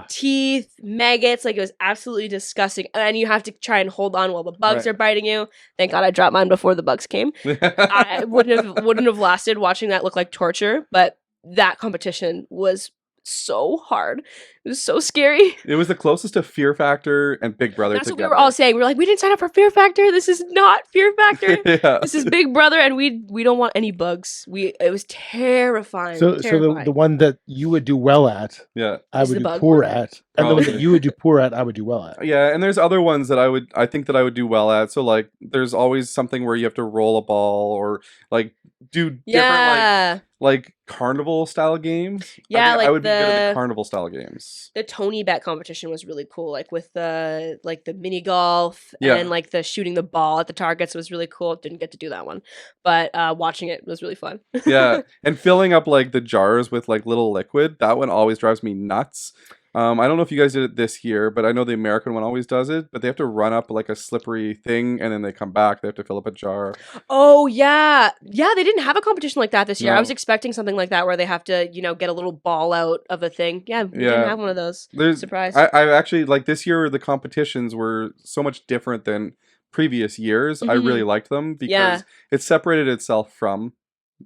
teeth, maggots, it was absolutely disgusting. And you have to try and hold on while the bugs are biting you. Thank God I dropped mine before the bugs came. I wouldn't have lasted watching that look like torture, but that competition was so hard It was so scary. It was the closest to Fear Factor and Big Brother That's together. what we were all saying. We were like, we didn't sign up for Fear Factor. This is not Fear Factor. Yeah. This is Big Brother, and we don't want any bugs. It was terrifying. So the one that you would do well at, Yeah, I would do poor at, and the one that you would do poor at, I would do well at. Yeah, and there's other ones that I think that I would do well at. So like, there's always something where you have to roll a ball or like do different like carnival style games. Yeah, I would be good at the carnival style games. The Tony bet competition was really cool, like with the mini golf and like the shooting the ball at the targets was really cool. Didn't get to do that one, but watching it was really fun. Yeah, and filling up like the jars with like little liquid, that one always drives me nuts. I don't know if you guys did it this year, but I know the American one always does it. But they have to run up like a slippery thing, and then they come back. They have to fill up a jar. Oh yeah, yeah. They didn't have a competition like that this year. I was expecting something like that where they have to, get a little ball out of a thing. Yeah, we didn't have one of those. Surprise! I actually like this year. The competitions were so much different than previous years. I really liked them because it separated itself from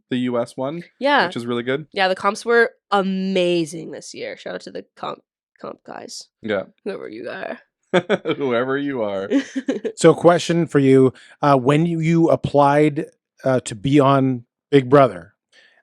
the US one. Yeah, which is really good. Yeah, the comps were amazing this year. Shout out to the comp guys. Yeah. Whoever you are. Whoever you are. So question for you. When you applied to be on Big Brother,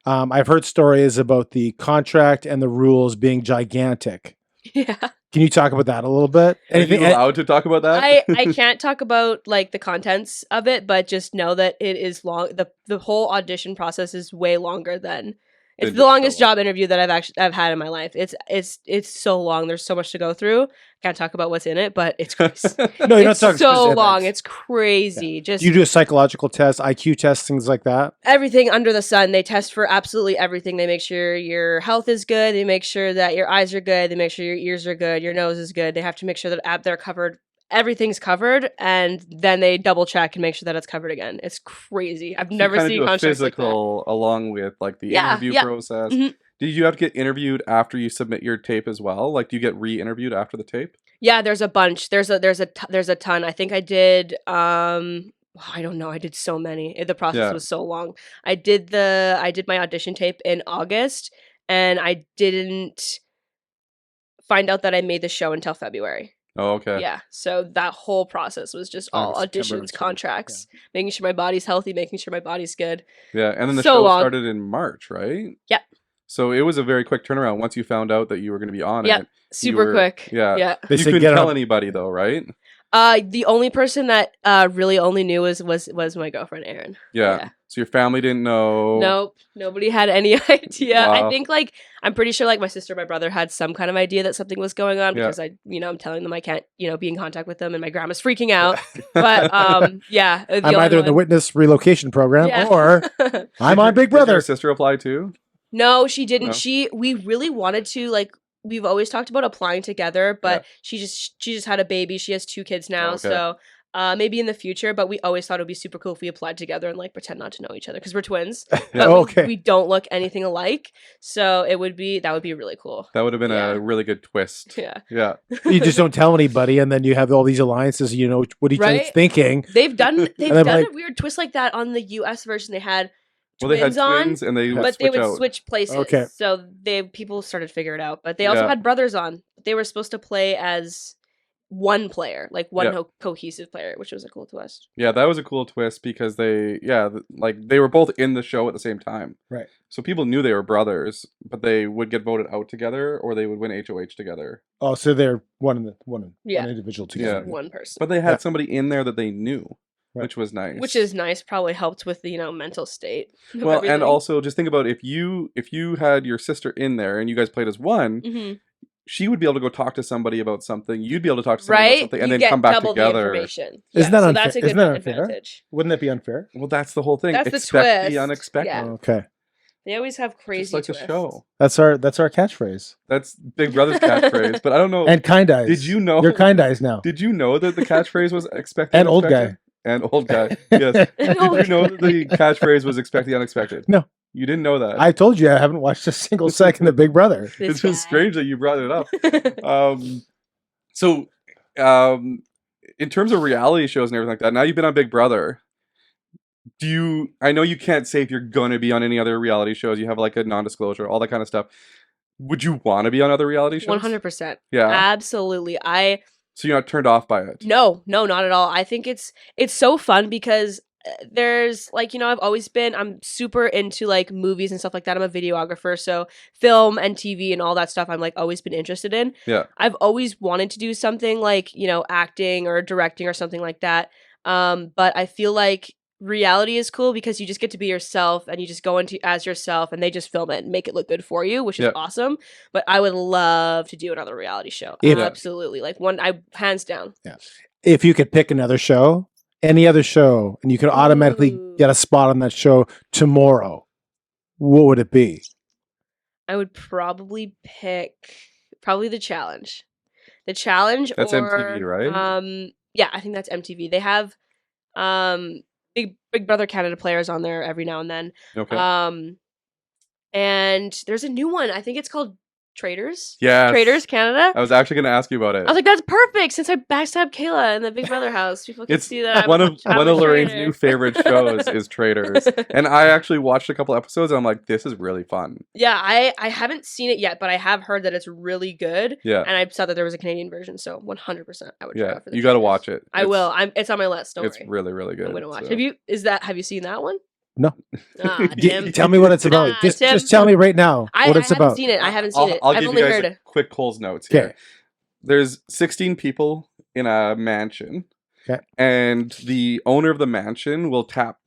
I've heard stories about the contract and the rules being gigantic. Yeah. Can you talk about that a little bit? Anything Are you allowed to talk about that? I can't talk about like the contents of it, but just know that it is long. The whole audition process is way longer than it's the longest job interview that I've had in my life. It's so long. There's so much to go through. Can't talk about what's in it, but it's crazy. No, you're not talking so specifics. long. It's crazy. Yeah. Just you do a psychological test, IQ test, things like that. Everything under the sun. They test for absolutely everything. They make sure your health is good. They make sure that your eyes are good. They make sure your ears are good. Your nose is good. They have to make sure that they're covered. Everything's covered, and then they double check and make sure that it's covered again. It's crazy. I've never seen a physical like along with like the interview process. Mm-hmm. Did you have to get interviewed after you submit your tape as well? Like, do you get re-interviewed after the tape? Yeah, there's a bunch. There's a ton. I think I did. I don't know. I did so many. The process was so long. I did my audition tape in August, and I didn't find out that I made the show until February. Oh, okay. Yeah. So that whole process was just all auditions, contracts, making sure my body's healthy, making sure my body's good. Yeah. And then the show started in March, right? Yep. So it was a very quick turnaround once you found out that you were going to be on it. Yeah. Super quick. Yeah. Yeah. You couldn't tell anybody though, right? The only person that really only knew was my girlfriend, Erin. Yeah. So your family didn't know? Nope. Nobody had any idea. Wow. I think I'm pretty sure my sister and my brother had some kind of idea that something was going on because I'm telling them I can't, be in contact with them and my grandma's freaking out. But I'm either in the witness relocation program or I'm on Big Brother. Did your sister apply too? No, she didn't. No? We really wanted to we've always talked about applying together, but she just had a baby. She has 2 kids now, so maybe in the future. But we always thought it would be super cool if we applied together and pretend not to know each other because we're twins. But we don't look anything alike, so that would be really cool. That would have been a really good twist. Yeah, yeah. You just don't tell anybody, and then you have all these alliances. You know what each other's thinking. They've done a weird twist like that on the U.S. version. They had. Well, they had twins, and they would switch places. Okay. So people started to figure it out. But they also had brothers on. They were supposed to play as one player, one cohesive player, which was a cool twist. Yeah, that was a cool twist because they were both in the show at the same time. Right. So people knew they were brothers, but they would get voted out together, or they would win HOH together. Oh, so they're one individual together. Yeah, one person. But they had somebody in there that they knew. Right. Which was nice. Which is nice. Probably helped with the mental state. Well, everything. And also just think about if you had your sister in there and you guys played as one, she would be able to go talk to somebody about something. You'd be able to talk to somebody about something, and then come back together. Isn't that unfair? That's a good advantage. Wouldn't that be unfair? Well, that's the whole thing. That's Expect the twist. the unexpected. Yeah. Okay. They always have crazy just twists. The show. That's our catchphrase. That's Big Brother's catchphrase, but I don't know. And kind eyes. Did you know? You're kind eyes now. Did you know that the catchphrase was expect the and unexpected? Old guy. And old guy, yes. Did you know that the catchphrase was expect the unexpected? No. You didn't know that. I told you I haven't watched a single second of Big Brother. It's just strange that you brought it up. So, in terms of reality shows and everything like that, now you've been on Big Brother. I know you can't say if you're going to be on any other reality shows. You have a non-disclosure, all that kind of stuff. Would you want to be on other reality shows? 100%. Yeah. Absolutely. So you're not turned off by it? No, not at all. I think it's so fun because there's like, I'm super into like movies and stuff like that. I'm a videographer, so film and TV and all that stuff I'm like always been interested in. Yeah. I've always wanted to do something like, acting or directing or something like that. But I feel like reality is cool because you just get to be yourself and you just go into as yourself and they just film it and make it look good for you, which is awesome. But I would love to do another reality show. Absolutely. Like hands down. Yeah. If you could pick another show, any other show, and you could automatically get a spot on that show tomorrow, what would it be? I would probably pick The Challenge. The Challenge. That's MTV, right? Yeah, I think that's MTV. They have Big Brother Canada players on there every now and then. Okay. And there's a new one. I think it's called Traders. Yes. Traders Canada. I was actually going to ask you about it. I was like, that's perfect since I backstabbed Kayla in the Big Brother house. People can see that. One of Lorraine's new favorite shows is Traders. And I actually watched a couple episodes and I'm like, this is really fun. Yeah, I haven't seen it yet, but I have heard that it's really good. Yeah. And I saw that there was a Canadian version, so 100% I would try out for the you got to watch it. I will. It's on my list. Don't worry. It's really, really good. I'm going to watch. Have you seen that one? No. Tim. Tell me what it's about. Just tell me right now what it's about. I haven't seen it. I'll I've give only you guys heard a quick Coles notes here. There's 16 people in a mansion. Okay. And the owner of the mansion will tap,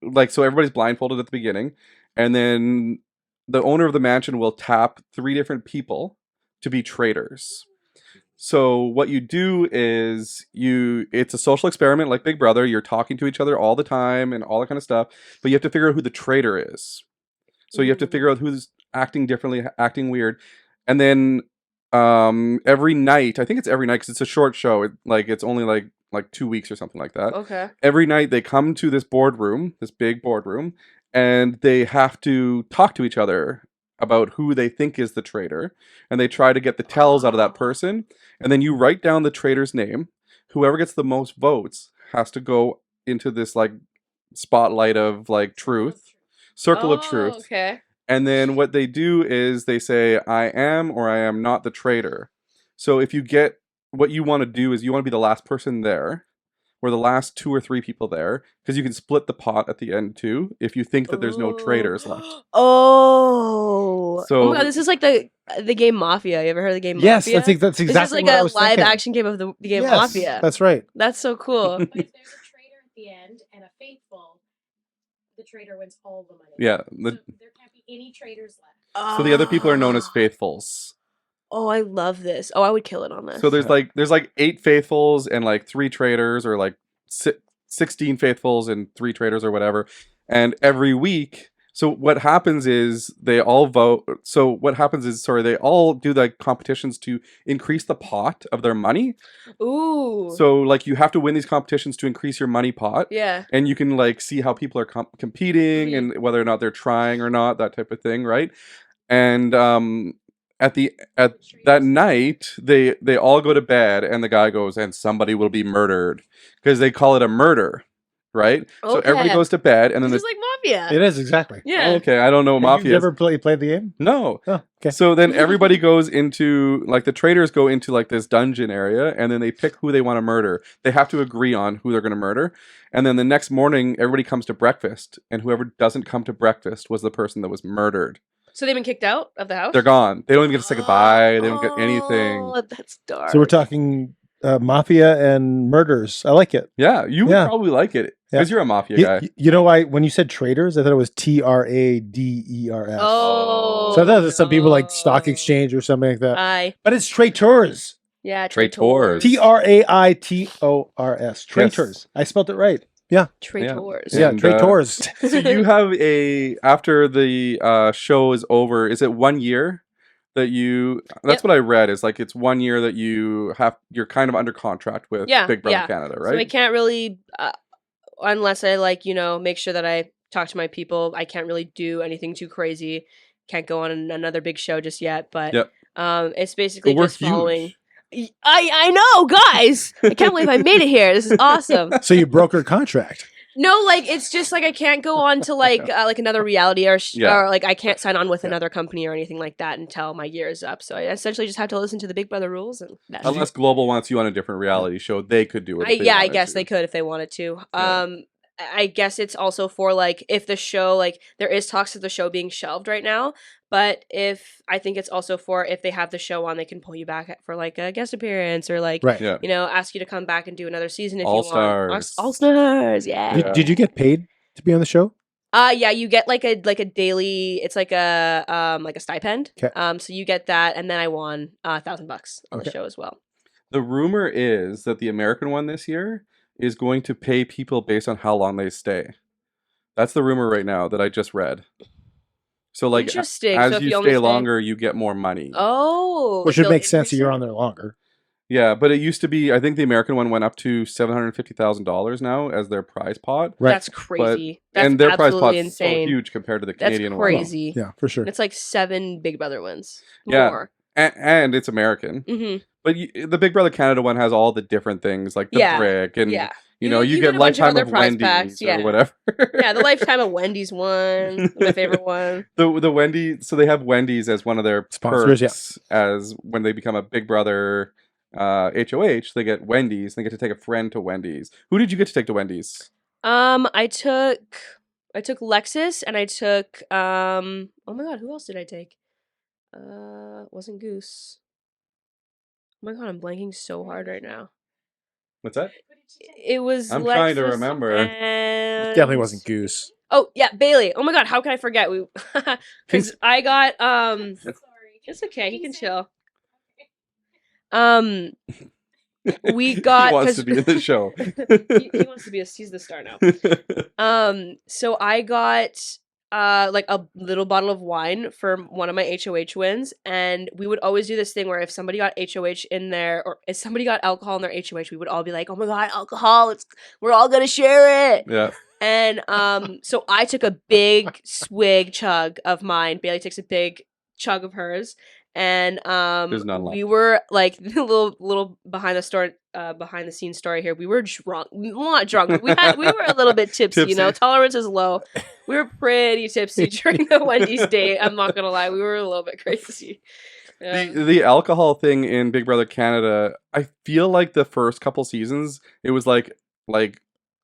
so everybody's blindfolded at the beginning. And then the owner of the mansion will tap 3 different people to be traders. So what you do is it's a social experiment like Big Brother. You're talking to each other all the time and all that kind of stuff, but you have to figure out who the traitor is. So you have to figure out who's acting differently, acting weird. And then every night, I think it's every night because it's a short show. It's only like 2 weeks or something like that. Okay. Every night they come to this boardroom, this big boardroom, and they have to talk to each other about who they think is the traitor, and they try to get the tells out of that person, and then you write down the traitor's name. Whoever gets the most votes has to go into this spotlight of truth, circle of truth. Okay. And then what they do is they say, I am or I am not the traitor. So if you get what you want to do is you want to be the last person there, or the last 2 or 3 people there, because you can split the pot at the end too if you think that there's no traitors left. Oh my god, this is like the game Mafia. You ever heard of the game Mafia? Yes, that's exactly this is like what I a was live thinking. action game of the game Mafia. That's right. That's so cool. But if there's a traitor at the end and a faithful, the traitor wins all the money. Yeah. So there can't be any traitors left. So the other people are known as faithfuls. Oh, I love this. Oh, I would kill it on this. So there's 8 faithfuls and 3 traitors, or 16 faithfuls and 3 traitors or whatever. And every week, so what happens is they all vote. So what happens is, they all do competitions to increase the pot of their money. Ooh. So you have to win these competitions to increase your money pot. Yeah. And you can see how people are competing and whether or not they're trying or not, that type of thing, right? And at that night, they all go to bed, and the guy goes, and somebody will be murdered, because they call it a murder, right? Okay. So everybody goes to bed, and then this is like Mafia. It is, exactly. Yeah. Okay, I don't know what Mafia is. You ever played the game? No. Oh, okay. So then everybody goes into the traitors go into this dungeon area, and then they pick who they want to murder. They have to agree on who they're going to murder, and then the next morning everybody comes to breakfast, and whoever doesn't come to breakfast was the person that was murdered. So they've been kicked out of the house? They're gone. They don't even get to say goodbye. They don't get anything. Oh, that's dark. So we're talking Mafia and murders. I like it. Yeah, you would probably like it because you're a Mafia guy. You know why? When you said traders, I thought it was Traders. Oh. So I thought it was some people like stock exchange or something like that. Aye. But it's traitors. Yeah, traitors. Traitors. Traitors. Yes. I spelled it right. Yeah. Traitors. Yeah, And, traitors. So you have after the show is over, is it 1 year that you, that's what I read, is it's 1 year that you're kind of under contract with Big Brother Canada, right? So I can't really, unless I make sure that I talk to my people, I can't really do anything too crazy. Can't go on another big show just yet, but it's basically just following. Huge. I know, guys. I can't believe I made it here. This is awesome. So you broke her contract. No, like it's just like I can't go on to like another reality or like I can't sign on with another company or anything like that until my year is up. So I essentially just have to listen to the Big Brother rules. And unless Global wants you on a different reality show, they could do it. I guess they could if they wanted to. I guess it's also for like if the show like there is talks of the show being shelved right now, but if I think it's also for if they have the show on, they can pull you back for like a guest appearance or like you know ask you to come back and do another season if you want. All Stars, yeah. Did you get paid to be on the show? Yeah, you get like a daily. It's like a stipend. Okay. So you get that, and then I won $1,000 on the show as well. The rumor is that the American one this year is going to pay people based on how long they stay. That's the rumor right now that I just read. So like as you stay longer, you get more money. Oh. Which would make sense if you're on there longer. Yeah, but it used to be, I think the American one went up to $750,000 now as their prize pot. Right. That's crazy. And their prize pot's insane. So huge compared to the Canadian one. That's crazy. Yeah, for sure. It's like 7 Big Brother wins. More. Yeah, and it's American. Mm-hmm. But the Big Brother Canada one has all the different things, like the brick, and you know, you get Lifetime of Wendy's or whatever. Yeah, the Lifetime of Wendy's one, my favorite one. The Wendy's, so they have Wendy's as one of their sponsors. As when they become a Big Brother HOH, they get Wendy's. They get to take a friend to Wendy's. Who did you get to take to Wendy's? I took Lexus, and I took oh my god, who else did I take? Wasn't Goose. Oh my god, I'm blanking so hard right now. What's that? It was I'm Lexus trying to remember. It definitely wasn't Goose. Oh yeah, Bayleigh. Oh my god, how can I forget? Because I got Sorry. It's okay, he can chill. We got he wants to be in the show. he wants to be he's the star now. So I got like a little bottle of wine for one of my HOH wins, and we would always do this thing where if somebody got HOH in there, or if somebody got alcohol in their HOH, we would all be like, "Oh my god, alcohol! We're all gonna share it!" Yeah. And so I took a big chug of mine. Bayleigh takes a big chug of hers, and we were like the little behind the scenes story here. We were drunk, not drunk. But we were a little bit tipsy. You know, tolerance is low. We were pretty tipsy during the Wendy's date. I'm not gonna lie, we were a little bit crazy. The alcohol thing in Big Brother Canada, I feel like the first couple seasons, it was like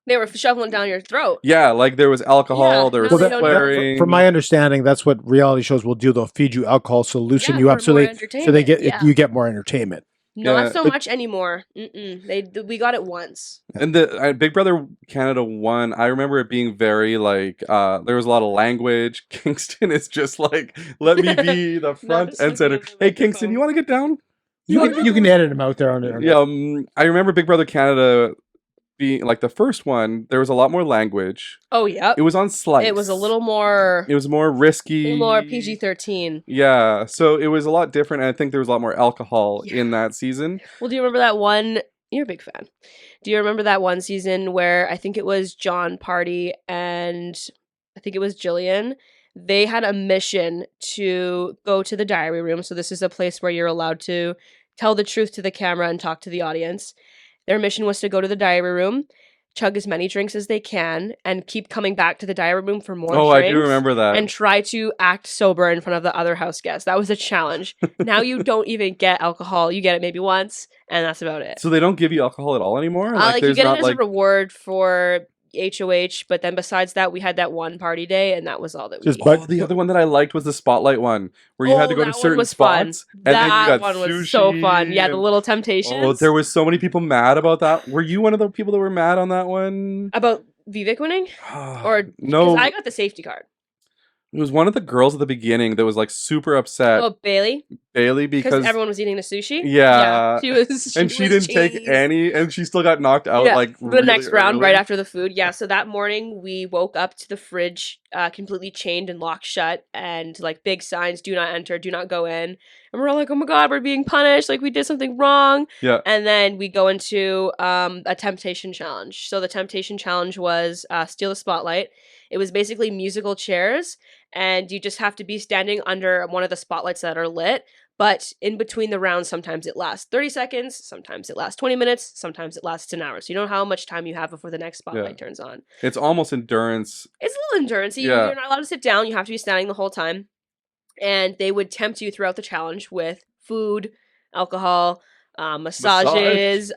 they were shoveling down your throat. Yeah, like there was alcohol, there was swearing. From my understanding, that's what reality shows will do. They'll feed you alcohol to loosen you up, so you get more entertainment. Not so much anymore. We got it once. And the Big Brother Canada 1, I remember it being very like there was a lot of language. Kingston is just like, let me be the front and center. Hey Kingston, you want to get down? You can edit him out there on there. Yeah, I remember Big Brother Canada being like the first one. There was a lot more language. Oh yeah, it was on Slice. It was a little more. It was more risky. A little more PG-13. Yeah, so it was a lot different, and I think there was a lot more alcohol in that season. Well, do you remember that one? You're a big fan. Do you remember that one season where I think it was John Party and I think it was Jillian? They had a mission to go to the diary room. So this is a place where you're allowed to tell the truth to the camera and talk to the audience. Their mission was to go to the diary room, chug as many drinks as they can, and keep coming back to the diary room for more drinks. Oh, I do remember that. And try to act sober in front of the other house guests. That was a challenge. Now you don't even get alcohol. You get it maybe once, and that's about it. So they don't give you alcohol at all anymore? Like you get it as a reward for HOH, but then besides that, we had that one party day, and that was all that we did. The other one that I liked was the Spotlight one, where you had to go to certain spots. And then you got one sushi was so fun. Yeah, the little temptations. Oh, there was so many people mad about that. Were you one of the people that were mad on that one? About Vivek winning? Or no? Because I got the safety card. It was one of the girls at the beginning that was like super upset. Oh, Bayleigh? Bayleigh, because everyone was eating the sushi? Yeah. She was. And she didn't take any, and she still got knocked out like the next round right after the food. Yeah, so that morning we woke up to the fridge completely chained and locked shut, and like big signs, do not enter, do not go in. And we're all like, oh my god, we're being punished, like we did something wrong. Yeah. And then we go into a temptation challenge. So the temptation challenge was steal the spotlight. It was basically musical chairs, and you just have to be standing under one of the spotlights that are lit, But in between the rounds, sometimes it lasts 30 seconds, sometimes it lasts 20 minutes, sometimes it lasts an hour. So you know how much time you have before the next spotlight turns on. It's almost endurance. It's a little endurance. You're not allowed to sit down. You have to be standing the whole time. And they would tempt you throughout the challenge with food, alcohol, massages,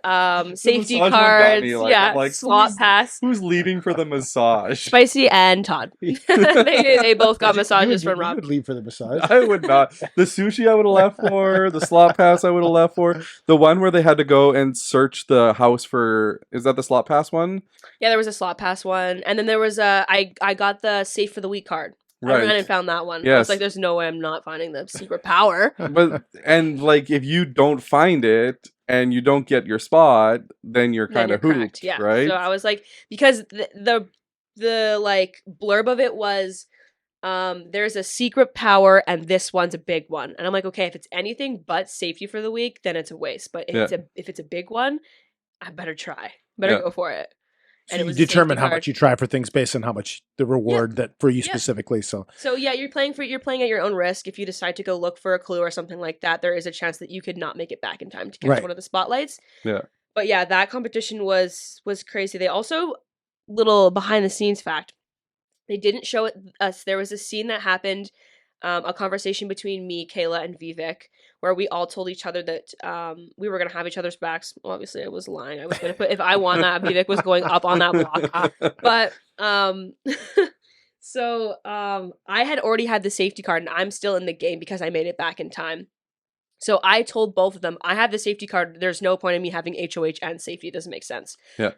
safety cards, slot pass. Who's leaving for the massage? Spicy and Todd. they both got massages from Rob. You would leave for the massage. I would not. The sushi I would have left for. The slot pass I would have left for. The one where they had to go and search the house for. Is that the slot pass one? Yeah, there was a slot pass one, and then there was I got the safe for the week card. Right. I ran and found that one. Yes. I was like, there's no way I'm not finding the secret power. And like, if you don't find it and you don't get your spot, then you're kind of hooped, right? So I was like, because the like blurb of it was, there's a secret power and this one's a big one. And I'm like, okay, if it's anything but safety for the week, then it's a waste. But if it's a big one, I better try. Better go for it. So and you determine how much you try for things based on how much the reward that for you specifically. So you're playing at your own risk. If you decide to go look for a clue or something like that, there is a chance that you could not make it back in time to catch one of the spotlights. Yeah. But yeah, that competition was crazy. They also, little behind the scenes fact, they didn't show us. There was a scene that happened, a conversation between me, Kayla, and Vivek, where we all told each other that we were going to have each other's backs. Well, obviously, I was lying. I was going to put, if I won that, Vivek was going up on that block. But, I had already had the safety card, and I'm still in the game because I made it back in time. So I told both of them, I have the safety card. There's no point in me having HOH and safety. It doesn't make sense. Yeah.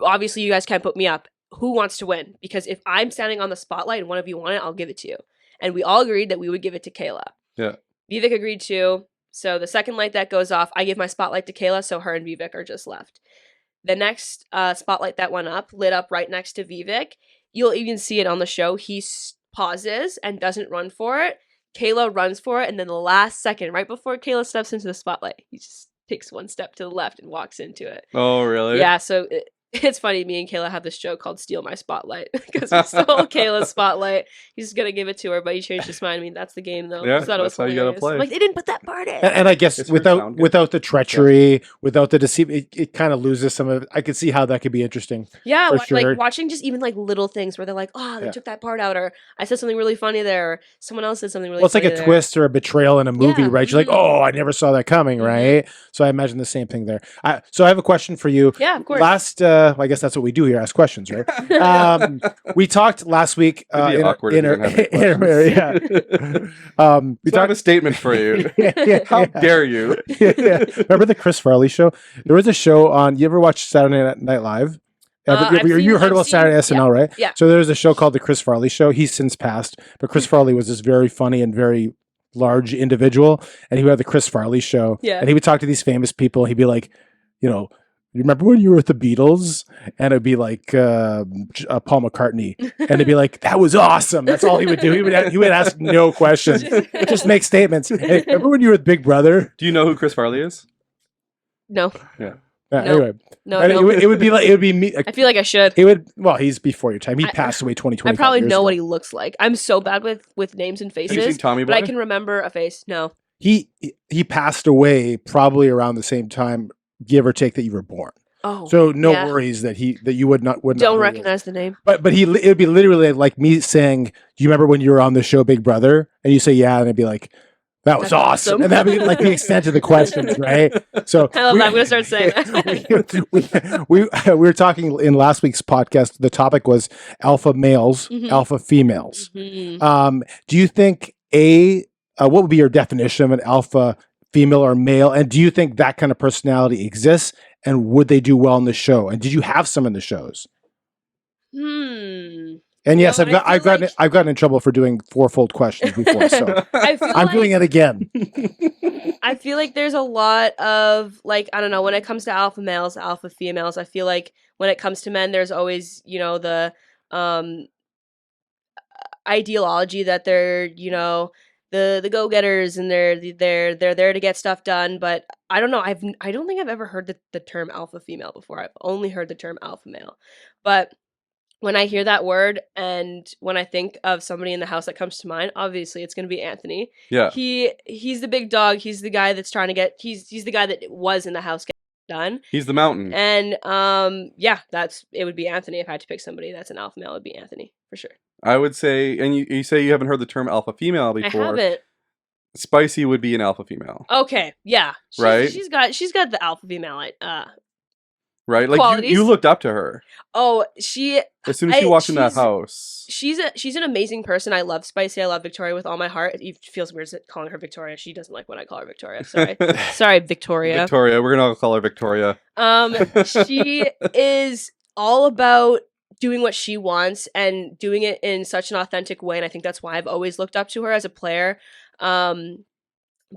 Obviously, you guys can't put me up. Who wants to win? Because if I'm standing on the spotlight and one of you want it, I'll give it to you. And we all agreed that we would give it to Kayla. Yeah. Vivek agreed too. So the second light that goes off, I give my spotlight to Kayla, so her and Vivek are just left. The next spotlight that went up, lit up right next to Vivek. You'll even see it on the show. He pauses and doesn't run for it. Kayla runs for it, and then the last second, right before Kayla steps into the spotlight, he just takes one step to the left and walks into it. Oh, really? Yeah, so it's funny, me and Kayla have this joke called Steal My Spotlight, because we stole Kayla's spotlight. He's going to give it to her, but he changed his mind. I mean, that's the game, though. Yeah, that's how you got to play. Like, they didn't put that part in. And I guess without the treachery, without the deceit, it kind of loses some of it. I could see how that could be interesting. Yeah, like watching just even like little things where they're like, oh, they took that part out, or I said something really funny there, or someone else said something really funny. Well, it's like a twist or a betrayal in a movie, right? You're like, oh, I never saw that coming, right? So I imagine the same thing there. So I have a question for you. Yeah, of course. I guess that's what we do here, ask questions, right? We talked last week we have a statement for you. How dare you? Remember the Chris Farley show? There was a show on, you ever watch Saturday Night Live? You heard about Saturday SNL, right? Yeah. So there's a show called The Chris Farley Show. He's since passed, but Chris Farley was this very funny and very large individual, and he would have The Chris Farley Show. Yeah. And he would talk to these famous people. He'd be like, you remember when you were with the Beatles? And it'd be like Paul McCartney, and it'd be like, that was awesome. That's all he would do. He would ask no questions, just make statements. Hey, remember when you were with Big Brother? Do you know who Chris Farley is? No. Yeah. Anyway, no. It would be me. I feel like I should. He's before your time. He passed away 2020. I probably know what he looks like. I'm so bad with names and faces. Have you seen Tommy Boy? But I can remember a face. No. He passed away probably around the same time, give or take, that you were born. Oh, so no worries that you would not don't recognize the name. But it would be literally like me saying, "Do you remember when you were on the show Big Brother?" And you say, "Yeah," and I'd be like, "That was awesome." And that'd be like the extent of the questions, right? So I love that. I'm gonna start saying that. we were talking in last week's podcast. The topic was alpha males, alpha females. Mm-hmm. Do you think what would be your definition of an alpha female or male? And do you think that kind of personality exists? And would they do well in the show? And did you have some in the shows? And yes, I've gotten in trouble for doing fourfold questions before, so I'm doing it again. I feel like there's a lot of, like, I don't know, when it comes to alpha males, alpha females, I feel like when it comes to men, there's always, the ideology that they're, the go-getters, and they're there to get stuff done. But I don't know. I don't think I've ever heard the term alpha female before. I've only heard the term alpha male. But when I hear that word and when I think of somebody in the house that comes to mind, obviously it's going to be Anthony. Yeah. He's the big dog. He's the guy that's trying to get, he's the guy that was in the house getting done. He's the mountain. And yeah, it would be Anthony. If I had to pick somebody that's an alpha male, it would be Anthony for sure. I would say, and you say you haven't heard the term alpha female before. I haven't. Spicy would be an alpha female. Okay, yeah. Right? She's got the alpha female right? Like qualities. you looked up to her. Oh, as soon as she walked in that house. She's an amazing person. I love Spicy. I love Victoria with all my heart. It feels weird calling her Victoria. She doesn't like when I call her Victoria. Sorry. Sorry, Victoria. Victoria. We're gonna call her Victoria. She is all about doing what she wants and doing it in such an authentic way, and I think that's why I've always looked up to her as a player.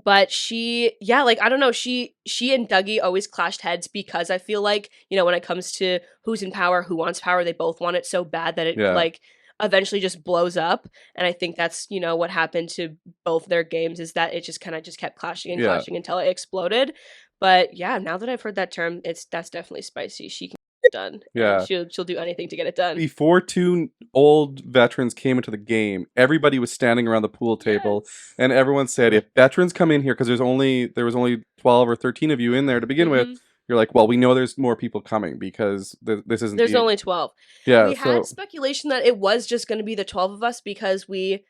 But she, yeah, like, I don't know, she and Dougie always clashed heads because I feel like, you know, when it comes to who's in power, who wants power, they both want it so bad that it like eventually just blows up. And I think that's, you know, what happened to both their games is that it just kind of just kept clashing and clashing until it exploded. But yeah, now that I've heard that term, that's definitely Spicy. She can get it done. Yeah. She'll do anything to get it done. Before two old veterans came into the game, everybody was standing around the pool table and everyone said, if veterans come in here, because there was only 12 or 13 of you in there to begin with, you're like, well, we know there's more people coming because this isn't. There's only 12. Yeah. We had speculation that it was just going to be the 12 of us because we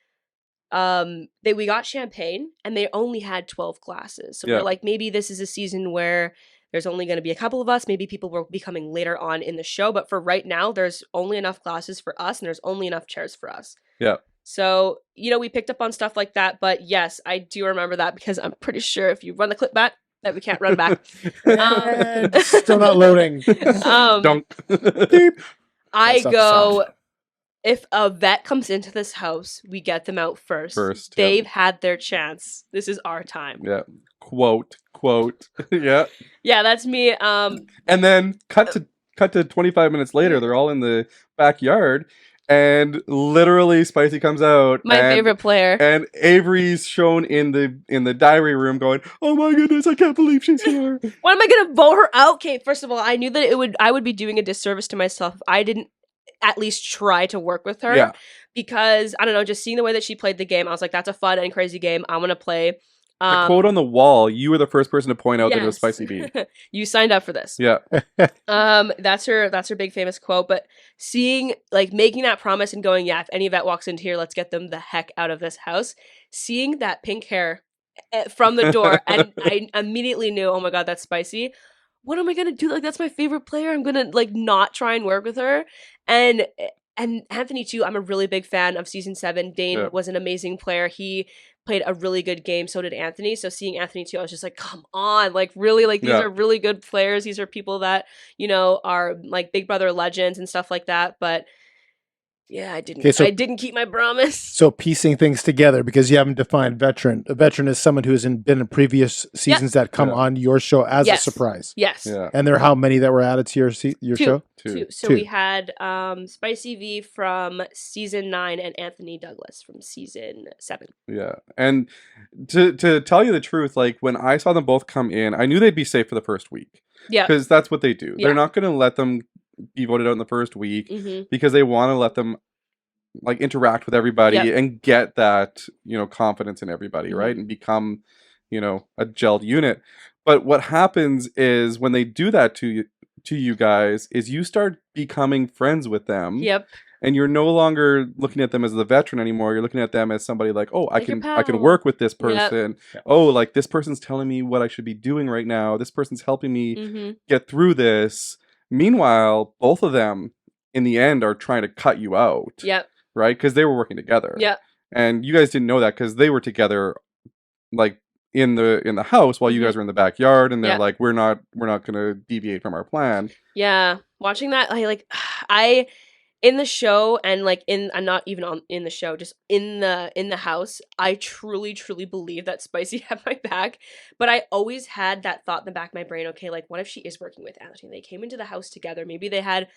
got champagne and they only had 12 glasses. So we're like, maybe this is a season where there's only going to be a couple of us. Maybe people will be coming later on in the show. But for right now, there's only enough glasses for us and there's only enough chairs for us. Yeah. So, you know, we picked up on stuff like that. But yes, I do remember that because I'm pretty sure if you run the clip back, that we can't run back. Still not loading. Don't. I go, if a vet comes into this house, we get them out first. They've had their chance. This is our time. Yeah. Quote. Yeah. Yeah, that's me. And then cut to 25 minutes later, they're all in the backyard. And literally, Spicy comes out. My favorite player. And Avery's shown in the diary room, going, "Oh my goodness, I can't believe she's here." Why am I gonna vote her out? Okay, first of all, I knew that I would be doing a disservice to myself if I didn't at least try to work with her. Yeah. Because I don't know, just seeing the way that she played the game, I was like, "That's a fun and crazy game. I want to play." The quote on the wall, you were the first person to point out that it was Spicy B. You signed up for this. Yeah. That's her big famous quote. But seeing, like, making that promise and going, yeah, if any vet walks into here, let's get them the heck out of this house. Seeing that pink hair from the door, and I immediately knew, oh my God, that's Spicy. What am I gonna do? Like, that's my favorite player. I'm gonna like not try and work with her. And Anthony too. I'm a really big fan of season 7. Dane was an amazing player. He played a really good game. So did Anthony. So seeing Anthony too, I was just like, come on, like really, like these are really good players. These are people that, you know, are like Big Brother legends and stuff like that. But yeah, I didn't keep my promise. So piecing things together, because you haven't defined veteran. A veteran is someone who has been in previous seasons that come on your show as a surprise. Yes. Yeah. And there are how many that were added to your show? Two. So we had Spicy V from season 9 and Anthony Douglas from season 7. Yeah. And to tell you the truth, like when I saw them both come in, I knew they'd be safe for the first week. Yeah. Because that's what they do. Yeah. They're not going to let them be voted out in the first week because they want to let them like interact with everybody and get that, you know, confidence in everybody, right? And become, you know, a gelled unit. But what happens is when they do that to you guys is you start becoming friends with them. Yep. And you're no longer looking at them as the veteran anymore. You're looking at them as somebody like, oh, I can work with this person. Yep. Oh, like this person's telling me what I should be doing right now. This person's helping me get through this. Meanwhile, both of them in the end are trying to cut you out. Yep. Right? Because they were working together. Yep. And you guys didn't know that because they were together like in the house while you guys were in the backyard, and they're like, we're not gonna deviate from our plan. Yeah. Watching that, I in the show and like not even in the show, just in the house, I truly believe that Spicy had my back. But I always had that thought in the back of my brain, okay, like what if she is working with Anthony? They came into the house together. Maybe they had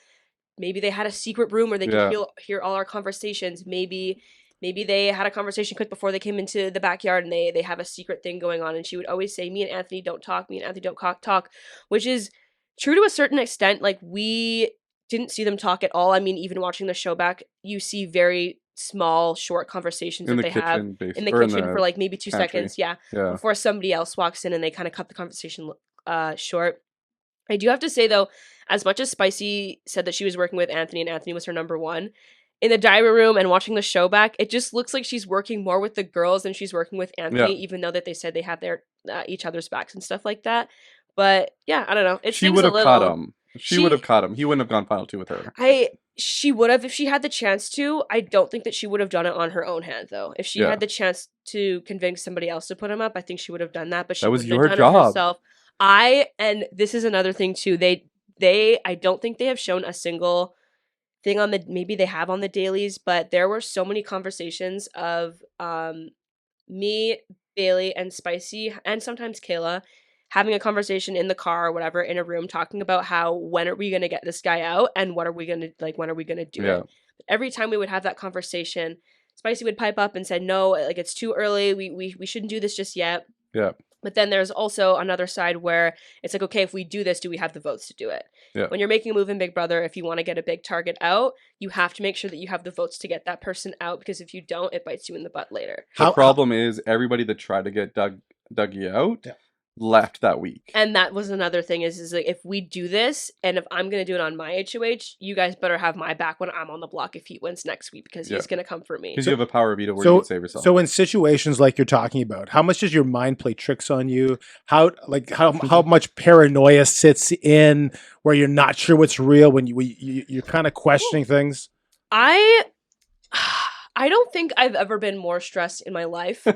a secret room where they could hear all our conversations. Maybe they had a conversation quick before they came into the backyard and they have a secret thing going on. And she would always say, me and Anthony don't talk, me and Anthony don't talk, which is true to a certain extent. Like we didn't see them talk at all. I mean, even watching the show back, you see very small, short conversations that they have in the kitchen for like maybe 2 seconds. Yeah. Before somebody else walks in and they kind of cut the conversation short. I do have to say, though, as much as Spicy said that she was working with Anthony and Anthony was her number one, in the diary room and watching the show back, it just looks like she's working more with the girls than she's working with Anthony, even though that they said they have their each other's backs and stuff like that. But yeah, I don't know. She would have caught him. She would have caught him. He wouldn't have gone final 2 with her. She would have if she had the chance to. I don't think that she would have done it on her own hand, though. If she had the chance to convince somebody else to put him up, I think she would have done that. But she was your job. Herself. And this is another thing too. I don't think they have shown a single thing on maybe they have on the dailies, but there were so many conversations of me, Bayleigh, and Spicy, and sometimes Kayla having a conversation in the car or whatever in a room talking about how when are we going to get this guy out and what are we going to when are we going to do it. Every time we would have that conversation, Spicy would pipe up and said, no, like it's too early, we shouldn't do this just yet. But then there's also another side where it's like, okay, if we do this, do we have the votes to do it? When you're making a move in Big Brother, if you want to get a big target out, you have to make sure that you have the votes to get that person out, because if you don't, it bites you in the butt later. The problem is everybody that tried to get Dougie out left that week. And that was another thing is like, if we do this, and if I'm going to do it on my HOH, you guys better have my back when I'm on the block if he wins next week, because he's going to come for me. Because you have a power veto where you can save yourself. So in situations like you're talking about, how much does your mind play tricks on you? How much paranoia sits in where you're not sure what's real when you're kind of questioning things? I don't think I've ever been more stressed in my life.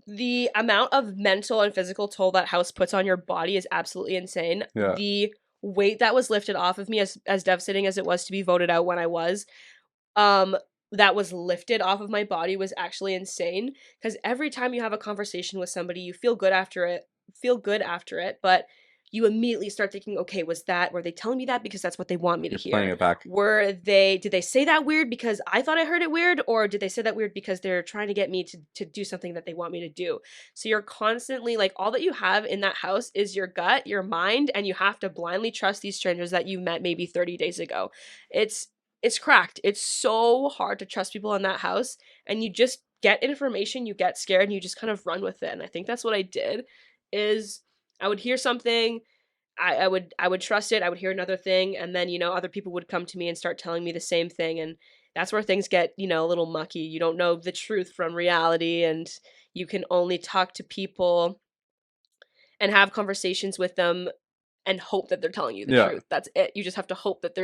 The amount of mental and physical toll that house puts on your body is absolutely insane. The weight that was lifted off of me, as devastating as it was to be voted out when I was, that was lifted off of my body was actually insane. Because every time you have a conversation with somebody, you feel good after it, but you immediately start thinking, okay, were they telling me that because that's what they want me to hear? Playing it back. Did they say that weird because I thought I heard it weird, or did they say that weird because they're trying to get me to do something that they want me to do? So you're constantly like, all that you have in that house is your gut, your mind, and you have to blindly trust these strangers that you met maybe 30 days ago. It's cracked. It's so hard to trust people in that house, and you just get information, you get scared, and you just kind of run with it. And I think that's what I did. Is I would hear something, I would trust it, I would hear another thing, and then, other people would come to me and start telling me the same thing, and that's where things get, a little mucky. You don't know the truth from reality, and you can only talk to people and have conversations with them and hope that they're telling you the truth. That's it. You just have to hope that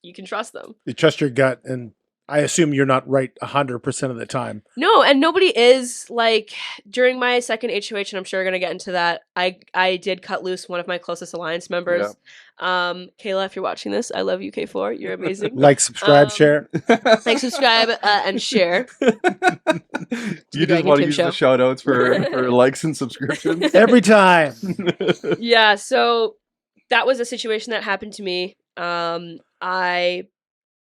you can trust them. You trust your gut, and I assume you're not right 100% of the time. No, and nobody is. Like, during my second HOH, and I'm sure we're going to get into that, I did cut loose one of my closest alliance members. Kayla, if you're watching this, I love you, K4. You're amazing. Like, subscribe, share. Like, subscribe, and share. You just want to use the shout outs for likes and subscriptions? Every time. Yeah, so that was a situation that happened to me. I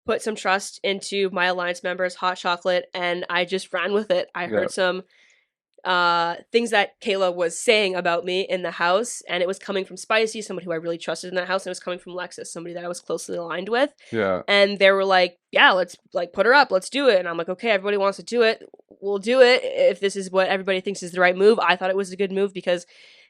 put some trust into my alliance members, Hot Chocolate, and I just ran with it. I heard some things that Kayla was saying about me in the house, and it was coming from Spicy, somebody who I really trusted in that house, and it was coming from Lexus, somebody that I was closely aligned with. And they were like, yeah, let's put her up, let's do it. And I'm like, okay, everybody wants to do it, we'll do it if this is what everybody thinks is the right move. I thought it was a good move because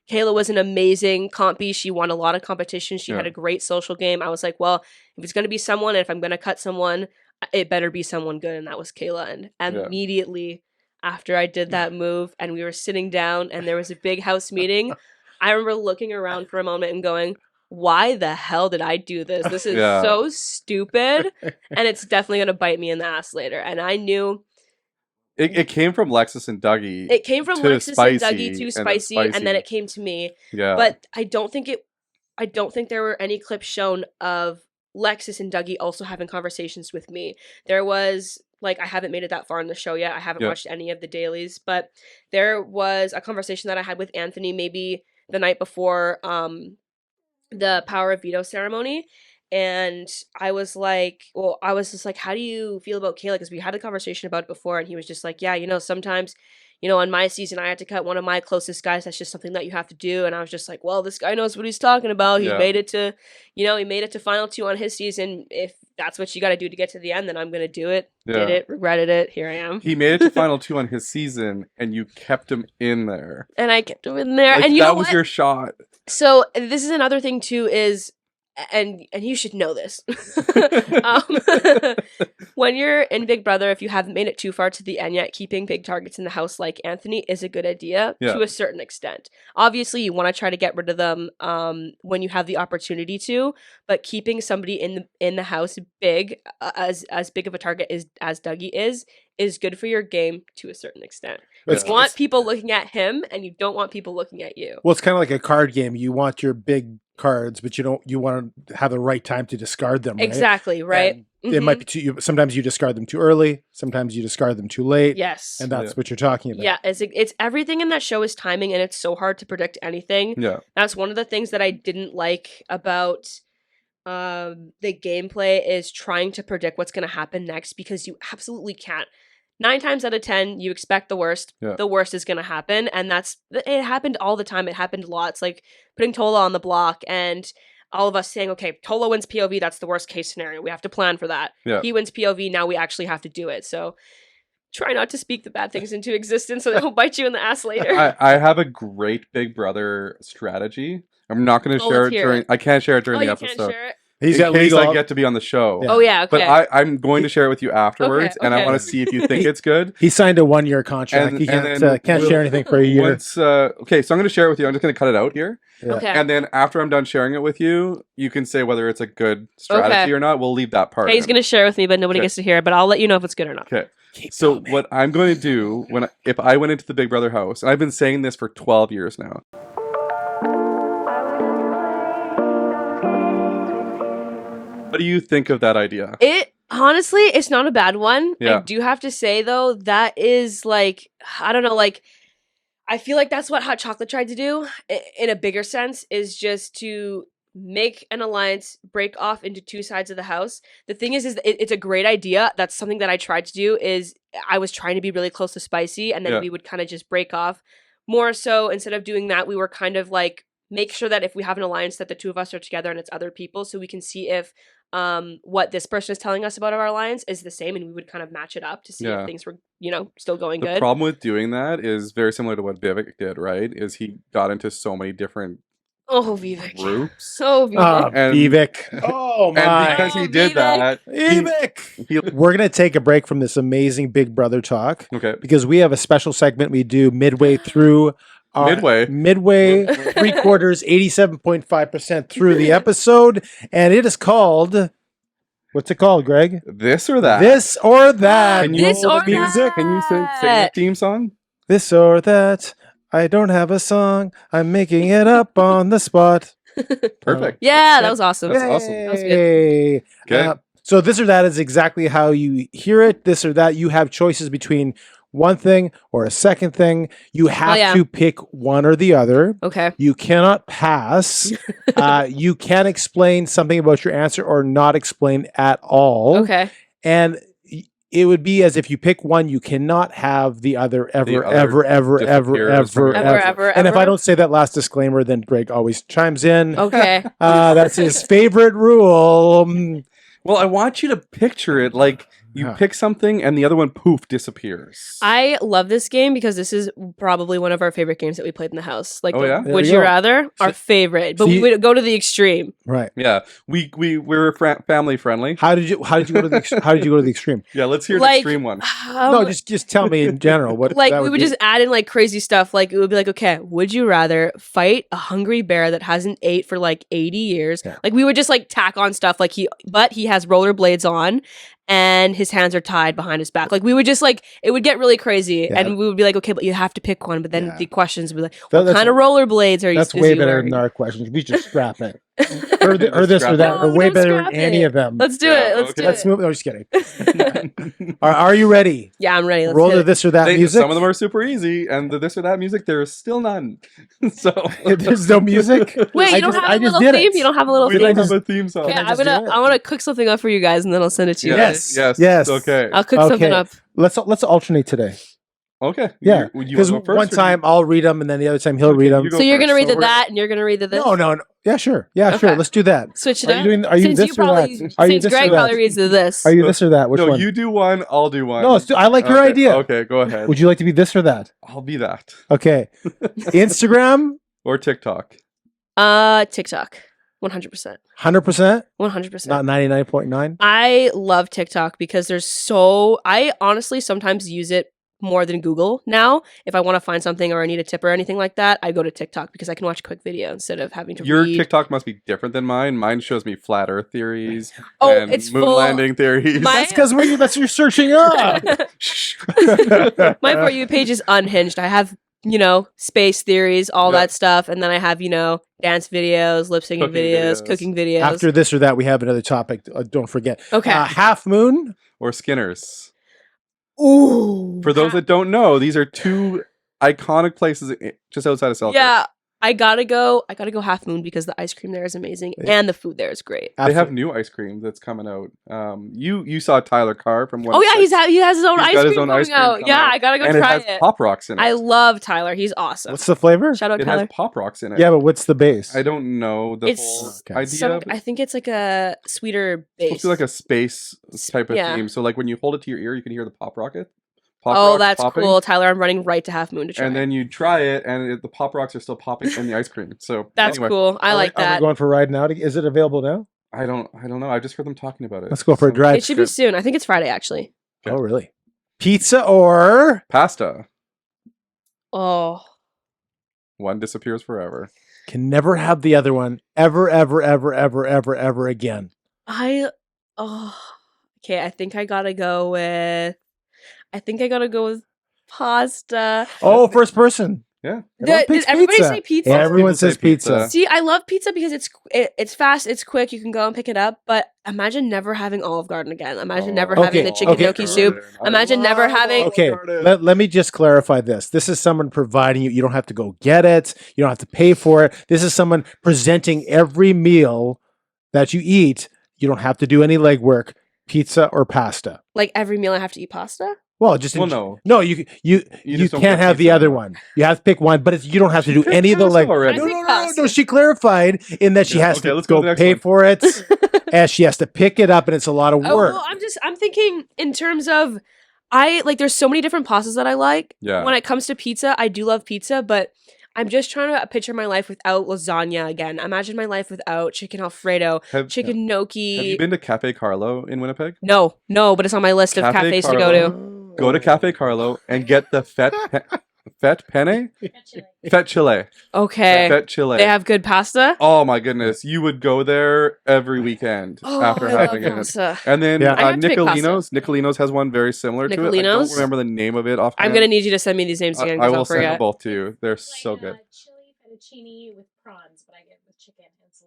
Kayla was an amazing compy. She won a lot of competitions. She had a great social game. I was like, well, if it's going to be someone, and if I'm going to cut someone, it better be someone good. And that was Kayla. And immediately after I did that move and we were sitting down and there was a big house meeting, I remember looking around for a moment and going, why the hell did I do this? This is so stupid. And it's definitely going to bite me in the ass later. And I knew... It came from Lexus and Dougie. It came from Lexus and Dougie to Spicy, and then it came to me. But I don't think there were any clips shown of Lexus and Dougie also having conversations with me. There was, like, I haven't made it that far in the show yet. I haven't watched any of the dailies, but there was a conversation that I had with Anthony maybe the night before the Power of Veto ceremony. And I was just like, how do you feel about Kayla? Because we had a conversation about it before, and he was just like, yeah, sometimes on my season, I had to cut one of my closest guys. That's just something that you have to do. And I was just like, well, this guy knows what he's talking about. He made it to, he made it to final 2 on his season. If that's what you got to do to get to the end, then I'm going to do it. Did it, regretted it. Here I am. He made it to final 2 on his season, and you kept him in there. And I kept him in there. Like, and that was your shot. So this is another thing too is, and you should know this. When you're in Big Brother, if you haven't made it too far to the end yet, keeping big targets in the house like Anthony is a good idea to a certain extent. Obviously, you want to try to get rid of them when you have the opportunity to, but keeping somebody in the house big, as big of a target as Dougie is good for your game to a certain extent. You want people looking at him, and you don't want people looking at you. Well, it's kind of like a card game. You want your big cards, but you want to have the right time to discard them. Right? Exactly, right? It might be sometimes you discard them too early, sometimes you discard them too late. Yes. And that's what you're talking about. Yeah, it's everything in that show is timing, and it's so hard to predict anything. Yeah. That's one of the things that I didn't like about the gameplay is trying to predict what's going to happen next, because you absolutely can't. 9 times out of 10, you expect the worst. Yeah. The worst is going to happen, and it happened all the time. It happened lots, like putting Tola on the block and all of us saying, okay, Tola wins POV, that's the worst case scenario. We have to plan for that. Yeah. He wins POV, now we actually have to do it. So try not to speak the bad things into existence so they don't bite you in the ass later. I have a great Big Brother strategy. I'm not going to share it during... I can't share it during the episode. Can't share it? He's in case I get to be on the show. Yeah. Oh, yeah, okay. But I'm going to share it with you afterwards, and I want to see if you think it's good. He signed a 1-year contract. He can't share anything for a year. Okay, so I'm going to share it with you. I'm just going to cut it out here. Yeah. Okay. And then after I'm done sharing it with you, you can say whether it's a good strategy or not. We'll leave that part. Okay, he's going to share it with me, but nobody gets to hear it. But I'll let you know if it's good or not. Okay. So what I'm going to do if I went into the Big Brother house, and I've been saying this for 12 years now. What do you think of that idea? Honestly, it's not a bad one. Yeah. I do have to say, though, that is like, I don't know, like, I feel like that's what Hot Chocolate tried to do in a bigger sense, is just to make an alliance, break off into 2 sides of the house. The thing is it's a great idea. That's something that I tried to do, is I was trying to be really close to Spicy, and then we would kind of just break off. More so, instead of doing that, we were kind of like, make sure that if we have an alliance that the 2 of us are together and it's other people, so we can see if what this person is telling us about our alliance is the same, and we would kind of match it up to see if things were, still going good. The problem with doing that is very similar to what Vivek did, right? Is he got into so many different Vivek groups. So Vivek. Vivek. Oh my. And because he did that, Vivek. We're going to take a break from this amazing Big Brother talk. Okay. Because we have a special segment we do midway through. Midway 3/4, 87.5% through the episode, and it is called. What's it called, Greg? This or that. This or that. Can you this or music? Can you sing the theme song? This or that. I don't have a song. I'm making it up on the spot. Perfect. Yeah, that was awesome. That's awesome. That was good. Okay. So this or that is exactly how you hear it. This or that. You have choices between one thing or a second thing. You have to pick one or the other. Okay. You cannot pass. You can explain something about your answer or not explain at all. Okay. And it would be as if you pick one, you cannot have the other ever. And if I don't say that last disclaimer, then Greg always chimes in. Okay. That's his favorite rule. Well, I want you to picture it like you pick something and the other one, poof, disappears. I love this game because this is probably one of our favorite games that we played in the house. Like, Would You go. Rather? Our favorite. But we would go to the extreme. Right. Yeah. We were family friendly. How did you go to the extreme? Yeah, let's hear the extreme one. No, just tell me in general what we would just add in like crazy stuff. Like it would be like, okay, would you rather fight a hungry bear that hasn't ate for like 80 years? Yeah. Like we would just like tack on stuff like he has rollerblades on and his hands are tied behind his back. Like we would just like, it would get really crazy and we would be like, okay, but you have to pick one. But then the questions would be like, what kind of rollerblades are you That's way better than our questions. We just scrap it. or this or that. Or way better than any of them. Let's do it. Let's move. No, just kidding. Are you ready? Yeah, I'm ready. Let's roll the this or that music. Some of them are super easy, and the this or that music, there is still none. So there's no music. Wait, you don't have a little theme? You don't have a little theme? We don't have a theme song. Okay, I want to cook something up for you guys, and then I'll send it to you. Yes. Okay. I'll cook something up. Let's alternate today. Okay. Yeah, You because wanna go first, one or do time I'll read them, and then the other time he'll read them. you go So you're gonna first. read So the that, and you're gonna read the this. No. Yeah, sure. Yeah, sure. Okay. Let's do that. Switch it Are up. you doing? Are you since this you or probably, that? Are you since this Greg or that? probably reads the this. Are you this or that? Which no, one? you do one. I'll do one. No, I like your Okay, idea. Okay, go ahead. Would you like to be this or that? I'll be that. Okay. Instagram, Or TikTok. TikTok, 100%. 100%, 100%. not 99.9. I love TikTok because I honestly sometimes use it more than Google now. If I want to find something or I need a tip or anything like that, I go to TikTok because I can watch a quick video instead of having to Your read. TikTok must be different than mine. Mine shows me flat Earth theories and it's moon full. landing theories. My- That's because that's what you're searching up. My For You page is unhinged. I have, space theories, all that stuff. And then I have, dance videos, lip syncing videos, cooking videos. After this or that, we have another topic. Don't forget. Okay. Half Moon. Or Skinner's. Ooh. For those that don't know, these are two iconic places just outside of Selkirk. Yeah. I gotta go Half Moon because the ice cream there is amazing and the food there is great. They have new ice cream that's coming out. You saw Tyler Carr from one. Oh yeah, he has his own ice cream ice coming out. Yeah, I gotta go and try it. has Pop Rocks in it. I love Tyler. He's awesome. What's the flavor? Shout out It Tyler. has Pop Rocks in it. Yeah, but what's the base? I don't know the It's whole idea. I think it's like a sweeter It's base. supposed to be like a space type of Yeah. theme. So like when you hold it to your ear, you can hear the pop rocket. Oh, Rocks that's popping. cool, Tyler. I'm running right to Half Moon to try. And then you try it, and the pop rocks are still popping in the ice cream. So that's anyway, cool. I like Are we that. going for a ride now? Is it available now? I don't know. I just heard them talking about it. Let's go for a So- drive. It should be soon. I think it's Friday actually. Oh, really? Pizza or Pasta. Oh, One disappears forever. can never have the other one ever, ever, ever, ever, ever, ever again. okay. I think I gotta go with pasta. Oh, first person. Yeah. Everyone Did picks everybody pizza. say pizza? Yeah, everyone People say says pizza. pizza. See, I love pizza because it's fast, it's quick. You can go and pick it up. But imagine never having Olive Garden again. Imagine never having the chicken gnocchi soup. Imagine never having. Okay, let me just clarify this. This is someone providing you. You don't have to go get it. You don't have to pay for it. This is someone presenting every meal that you eat. You don't have to do any legwork. Pizza or pasta. Like every meal, I have to eat pasta. Well, just no. you just don't can't put have the pizza other in. one. You have to pick one, but you don't have to do picked any of the pasta leg. already. No. She clarified in that she Yeah, has okay, to let's go to go the next pay one. for it, and she has to pick it up, and it's a lot of Oh, work. well, I'm thinking in terms of there's so many different pastas that I like. Yeah. When it comes to pizza, I do love pizza, but I'm just trying to picture my life without lasagna again. Imagine my life without chicken Alfredo, chicken gnocchi. Have you been to Cafe Carlo in Winnipeg? No, but it's on my list of Cafe cafes to go Carlo. to. Go to Cafe Carlo and get the fete penne? Fete chile. Okay. Fete chile. They have good pasta. Oh my goodness. You would go there every weekend after I love having it. pasta. And then Yeah. I have to pick pasta. Nicolino's has one very similar to it. I don't Nicolino's? remember the name of it offhand. I'm gonna need you to send me these names again I because will I'll send them forget. both to you. They're so good. Chili fettuccine with prawns, but I get with chicken. It's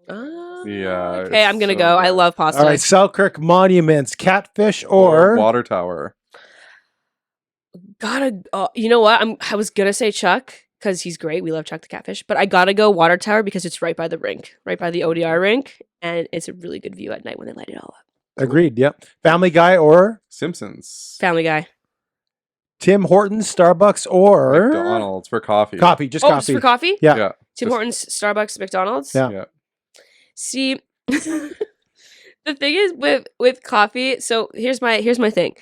Yeah. Okay, it's I'm gonna so go. I good. love pasta. All right, Selkirk monuments, catfish or Water Tower. You know what? I was gonna say Chuck because he's great. We love Chuck the catfish, but I gotta go Water Tower because it's right by the rink, right by the ODR rink, and it's a really good view at night when they light it all up. agreed. Yep. Family Guy or Simpsons. Family Guy. Tim Hortons, Starbucks or McDonald's for coffee. Coffee, just Oh, coffee. just for coffee? Yeah. Yeah. Tim Just- Hortons, Starbucks, McDonald's. Yeah. Yeah. See, the thing is with coffee. So here's my thing.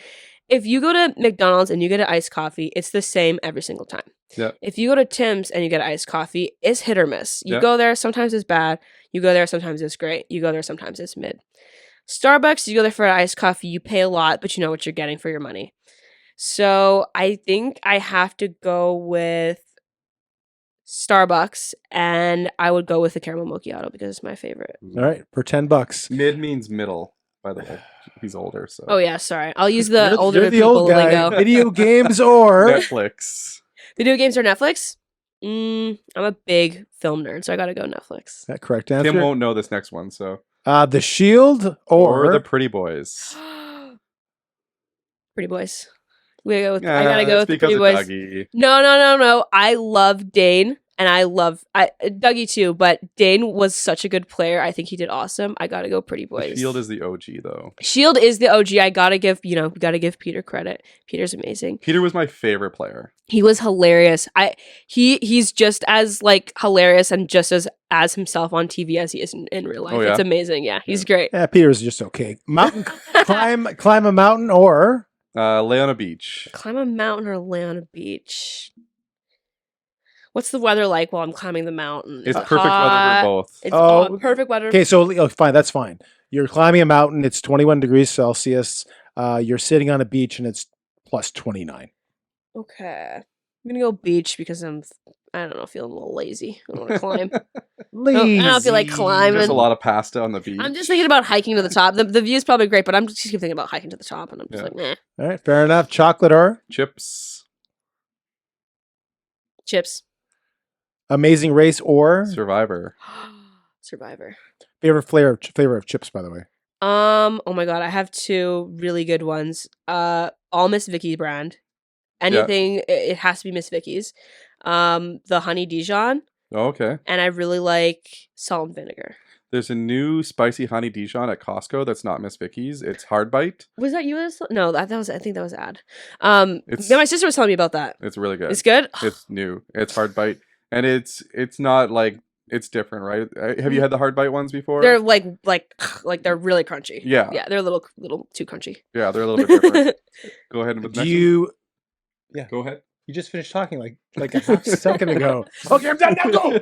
If you go to McDonald's and you get an iced coffee, it's the same every single time. Yeah. If you go to Tim's and you get iced coffee, it's hit or miss. You Yeah. go there, sometimes it's bad. You go there, sometimes it's great. You go there, sometimes it's mid. Starbucks, you go there for an iced coffee, you pay a lot, but you know what you're getting for your money. So I think I have to go with Starbucks, and I would go with the caramel macchiato because it's my favorite. All right, for $10. Mid means middle, by the way. He's older, so. Oh yeah, sorry. I'll use the You're older the people old guy. lingo. Video games or Netflix. Video games or Netflix? I'm a big film nerd, so I gotta go Netflix. that correct Tim answer. won't know this next one, so. The Shield Or the Pretty Boys. Pretty Boys. I gotta go it's with the because Pretty of Boys. Dougie. No. I love Dane. And I love Dougie too, but Dane was such a good player. I think he did awesome. I gotta go Pretty Boys. Shield is the OG though. Shield is the OG. I gotta give Peter credit. Peter's amazing. Peter was my favorite player. He was hilarious. He's just as like hilarious and just as himself on TV as he is in real life. Oh, yeah? It's amazing. Yeah, he's great. Yeah, Peter's just okay. Mountain climb a mountain or Lay on a beach. Climb a mountain or lay on a beach. What's the weather like while I'm climbing the mountain? It's perfect weather for both. It's perfect weather. Okay, so fine, that's fine. You're climbing a mountain. It's 21 degrees Celsius. You're sitting on a beach, and it's plus 29. Okay, I'm gonna go beach because I don't know, feeling a little lazy. I don't want to climb. Lazy. I don't feel like climbing. There's a lot of pasta on the beach. I'm just thinking about hiking to the top. The view is probably great, but I'm just keep thinking about hiking to the top, and I'm just like, meh. All right, fair enough. Chocolate or Chips. Chips. Amazing Race or Survivor. Survivor. favorite flavor of chips, by the way. Oh my god, I have two really good ones. All Miss Vicky brand. Anything, it has to be Miss Vicky's. The honey Dijon. Oh, okay. And I really like salt and vinegar. There's a new spicy honey Dijon at Costco that's not Miss Vicky's. It's hard bite. Was that you? No, that was. I think that was ad. My sister was telling me about that. It's really good. It's good. It's new. It's hard bite, and it's not like it's different, right? Have you had the hard bite ones before? They're like they're really crunchy. Yeah, yeah, they're a little too crunchy. Yeah, they're a little bit different. Go ahead with Yeah, go ahead. You just finished talking like a half second ago. Okay, I'm done. Now go.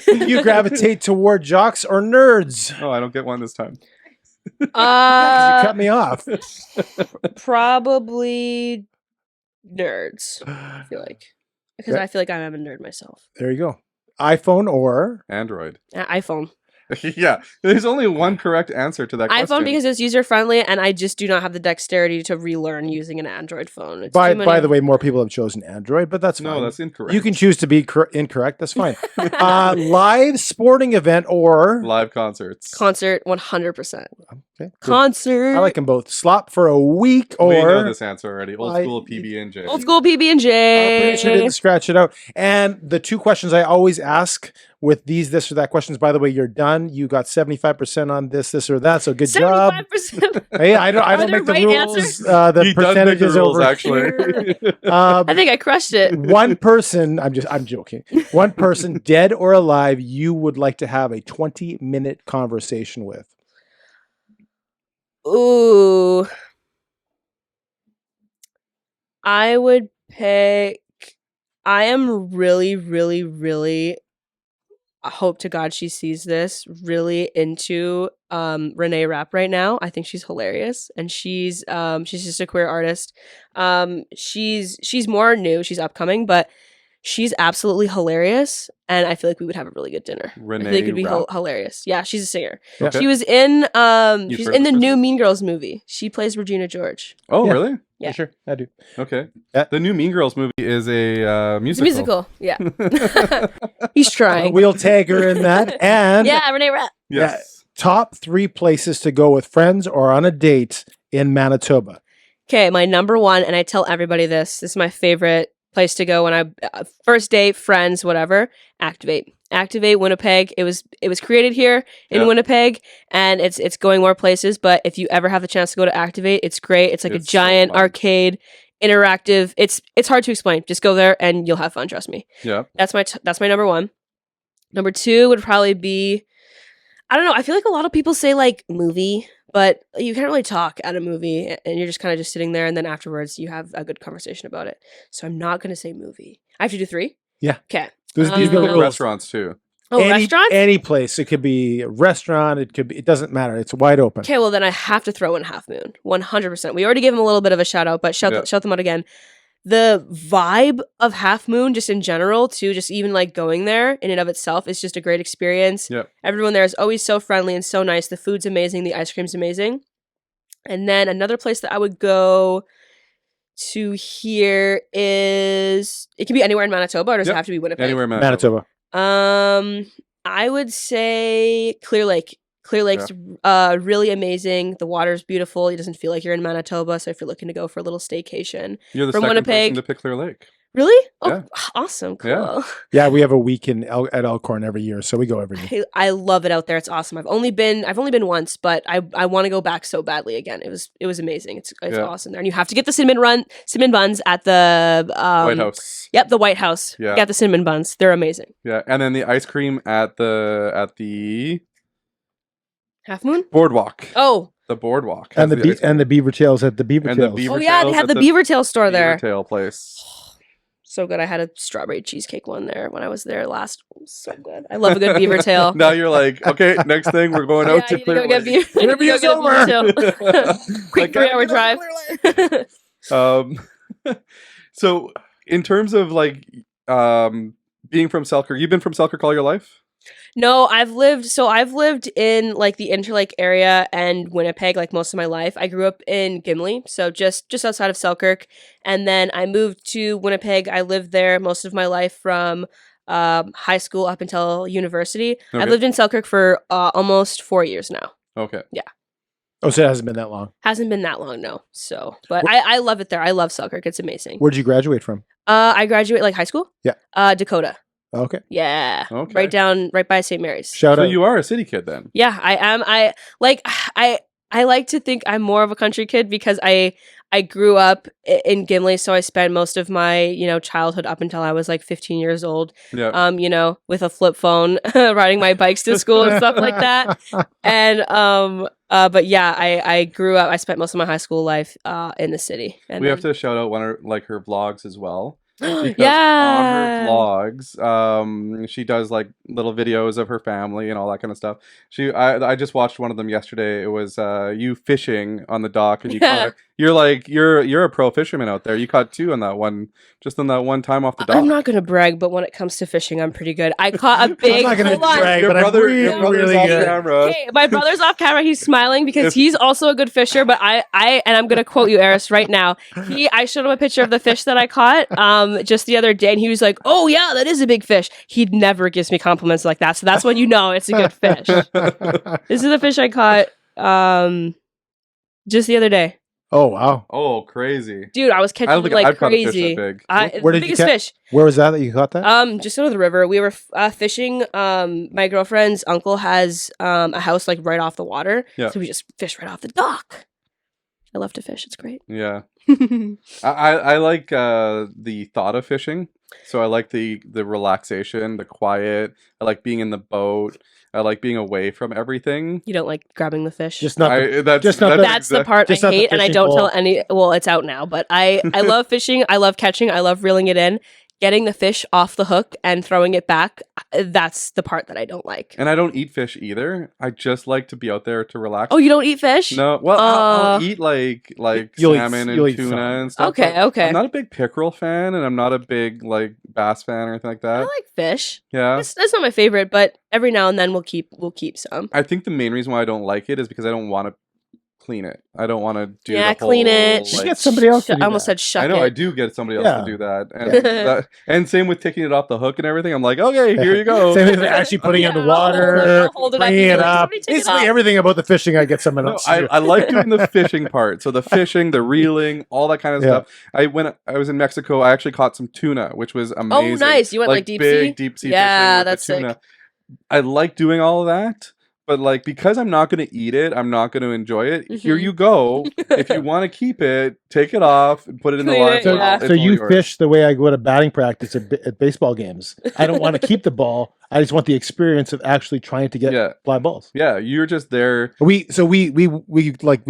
You gravitate toward jocks or nerds? Oh, I don't get one this time. You cut me off. Probably nerds. I feel like because I feel like I'm a nerd myself. There you go. iPhone or Android. iPhone. Yeah, there's only one correct answer to that question. iPhone because it's user friendly, and I just do not have the dexterity to relearn using an Android phone. By the way, more people have chosen Android, but that's fine. No, that's incorrect. You can choose to be incorrect. That's fine. Live sporting event or live concerts. Concert, 100%. Okay, concert. I like them both. Slop for a week or we know this answer already. Old school PB&J. Old school PB&J. I'm pretty sure didn't scratch it out. And the two questions I always ask with these this or that questions. By the way, you're done. You got 75% on this or that. So good 75%? Job. 75%. Hey, I don't make the rules. The percentages over. Actually, I think I crushed it. One person. I'm joking. One person, dead or alive, you would like to have a 20-minute conversation with. Ooh. I would pick. I am really, really, really. I hope to God she sees this. Really into Renee Rapp right now. I think she's hilarious, and she's just a queer artist. She's more new. She's upcoming, but she's absolutely hilarious, and I feel like we would have a really good dinner. Renee I think it'd be Rapp? hilarious. Yeah, she's a singer. Okay. She was in You've she's heard in the this new person? Mean Girls movie. She plays Regina George. Oh, Yeah. really? Yeah. Sure, I do. Okay. Yeah. The new Mean Girls movie is a musical. It's a musical. Yeah. He's trying. We'll tag her in that. And Yeah, Renee Rapp. Yes. top 3 places to go with friends or on a date in Manitoba. Okay, my number one, and I tell everybody this. This is my favorite place to go when I first date, friends, whatever. Activate Winnipeg. It was created here in Winnipeg, and it's going more places. But if you ever have the chance to go to Activate, it's great. It's like a giant arcade, interactive. It's hard to explain. Just go there and you'll have fun. Trust me. Yeah. That's my number one. Number two would probably be, I don't know. I feel like a lot of people say like movie, but you can't really talk at a movie, and you're just kind of just sitting there, and then afterwards you have a good conversation about it. So I'm not gonna say movie. I have to do 3. Yeah. Okay. These are the rules. Restaurants too. Oh, restaurants? Any place. It could be a restaurant. It doesn't matter. It's wide open. Okay, well then I have to throw in Half Moon. 100%. We already gave him a little bit of a shout out, but shout them out again. The vibe of Half Moon, just in general, too, just even like going there in and of itself is just a great experience. Yeah. Everyone there is always so friendly and so nice. The food's amazing. The ice cream's amazing. And then another place that I would go to here is, it can be anywhere in Manitoba, or does it have to be Winnipeg? Anywhere in Manitoba. I would say Clear Lake. Clear Lake's really amazing. The water's beautiful. It doesn't feel like you're in Manitoba. So if you're looking to go for a little staycation You're the from second Winnipeg person to pick Clear Lake. Really? Oh, Yeah. awesome. Cool. Yeah. Yeah, we have a week at Elkhorn every year, so we go every year. I love it out there. It's awesome. I've only been once, but I want to go back so badly again. It was amazing. It's awesome there. And you have to get the cinnamon buns at the White House. Yep, the White House. Yeah. Get the cinnamon buns. They're amazing. Yeah, and then the ice cream at the Half Moon? boardwalk. Oh. The boardwalk. And the beaver tails at the beaver And the tails. beaver Oh yeah, they tails had at the beaver tail store there. Beaver tail place. So good. I had a strawberry cheesecake one there when I was there last. It was so good. I love a good beaver tail. Now you're like, okay, next thing we're going out to go get Clear Lake. Interview's over. Quick 3-hour drive. So in terms of like being from Selkirk, you've been from Selkirk all your life? No, I've lived in like the Interlake area and Winnipeg like most of my life. I grew up in Gimli, so just outside of Selkirk, and then I moved to Winnipeg. I lived there most of my life from high school up until university. Okay. I've lived in Selkirk for almost 4 years now. Okay. Yeah. Oh, so it hasn't been that long. Hasn't been that long, no. So, but I love it there. I love Selkirk. It's amazing. Where'd you graduate from? I graduated like high school. Yeah. Dakota. Okay. Yeah. Okay. Right by St. Mary's. Shout So out. you are a city kid then? Yeah, I am. I like to think I'm more of a country kid because I grew up in Gimli, so I spent most of my, childhood up until I was like 15 years old. Yeah. With a flip phone, riding my bikes to school and stuff like that. And but yeah, I grew up. I spent most of my high school life in the city. And we have to shout out one of her vlogs as well. Because Yeah. on her vlogs, she does like little videos of her family and all that kind of stuff. I just watched one of them yesterday. It was you fishing on the dock, and you caught, you're a pro fisherman out there. You caught 2 on that one, just on that one time off the dock. I'm not gonna brag, but when it comes to fishing, I'm pretty good. I caught a big. I'm not going to hold on. brag, Your but brother, I'm your brother's really off good. camera. Hey, my brother's off camera. He's smiling because he's also a good fisher. But and I'm gonna quote you, Eris, right now. I showed him a picture of the fish that I caught just the other day, and he was like, "Oh yeah, that is a big fish." He never gives me compliments like that, so that's when you know it's a good fish. This is a fish I caught just the other day. Oh, wow. Oh, crazy! Dude, I was I don't catching think like I've caught a fish crazy. that big. It's Where the did you biggest fish. Where was that you caught that? Just out of the river. We were fishing. My girlfriend's uncle has a house like right off the water. Yeah. So we just fished right off the dock. I love to fish. It's great. Yeah. I like the thought of fishing. So I like the relaxation, the quiet. I like being in the boat. I like being away from everything. You don't like grabbing the fish? Just not. That's the part I just not the hate, and I fishing don't pole. tell any. Well, it's out now, but I love fishing. I love catching. I love reeling it in. Getting the fish off the hook and throwing it back, that's the part that I don't like. And I don't eat fish either. I just like to be out there to relax. Oh, you don't eat fish? No, well, I'll eat like You'll salmon you'll and eat tuna some. and stuff. Okay, but okay. I'm not a big pickerel fan, and I'm not a big like bass fan or anything like I that. like fish. Yeah, That's not my favorite, but every now and then we'll keep some. I think the main reason why I don't like it is because I don't want to clean it. I don't want to do the clean whole, it. Just like- get somebody else to do I almost that. said shuck I know it. I do get somebody else Yeah. to do that, and and same with taking it off the hook and everything. I'm like, okay, here you go. Same thing, actually putting it in the Yeah, water, I'll hold it up. bringing it Like, up. somebody take it Basically, off. everything about the fishing, I get someone No, else. to do. I like doing the fishing part. So the fishing, the reeling, all that kind of Yeah. stuff. When I was in Mexico, I actually caught some tuna, which was amazing. Oh, nice. You went like deep sea? Deep sea Yeah, fishing with that's the tuna. I like doing all of that. But like, because I'm not going to eat it, I'm not going to enjoy it. Here Mhm. you go. If you want to keep it, take it off and put it in the Clean water. it, So, yeah. It's so all you yours. fish the way I go to batting practice at baseball games. I don't want to keep the ball. I just want the experience of actually trying to get Yeah. fly balls. Yeah, you're just there. We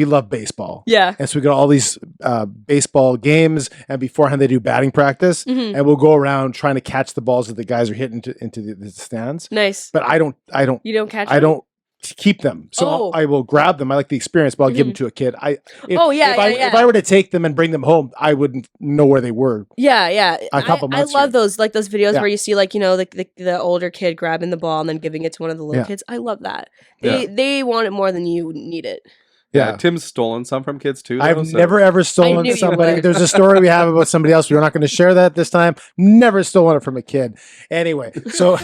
love baseball. Yeah. And so we got all these baseball games, and beforehand they do batting practice, Mhm. and we'll go around trying to catch the balls that the guys are hitting into the stands. Nice. But I don't You don't catch I them? don't keep them. So Oh. I will grab them. I like the experience, but I'll give them Mhm. to a kid. If Yeah. I were to take them and bring them home, I wouldn't know where they were. Yeah. A couple I months love here. those videos Yeah. where you see the older kid grabbing the ball and then giving it to one of the little Yeah. kids. I love that. Yeah. They want it more than you need it. Yeah. Tim's stolen some from kids too. though, I've so- never ever I stolen knew you somebody. would. There's a story we have about somebody else. We're not going to share that this time. Never stolen it from a kid. Anyway, so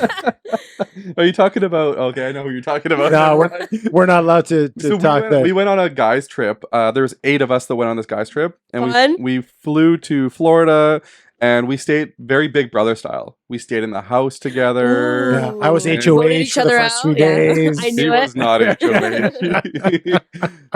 Are you talking about? Okay, I know who you're talking about. no, we're not allowed to So talk there. we went on a guys trip. There was 8 of us that went on this guys trip, and Fun. we flew to Florida, And we stayed very Big Brother style. We stayed in the house together. Yeah, I was Voted HOH each for the other first out. 3 days. I He knew was it. not HOH.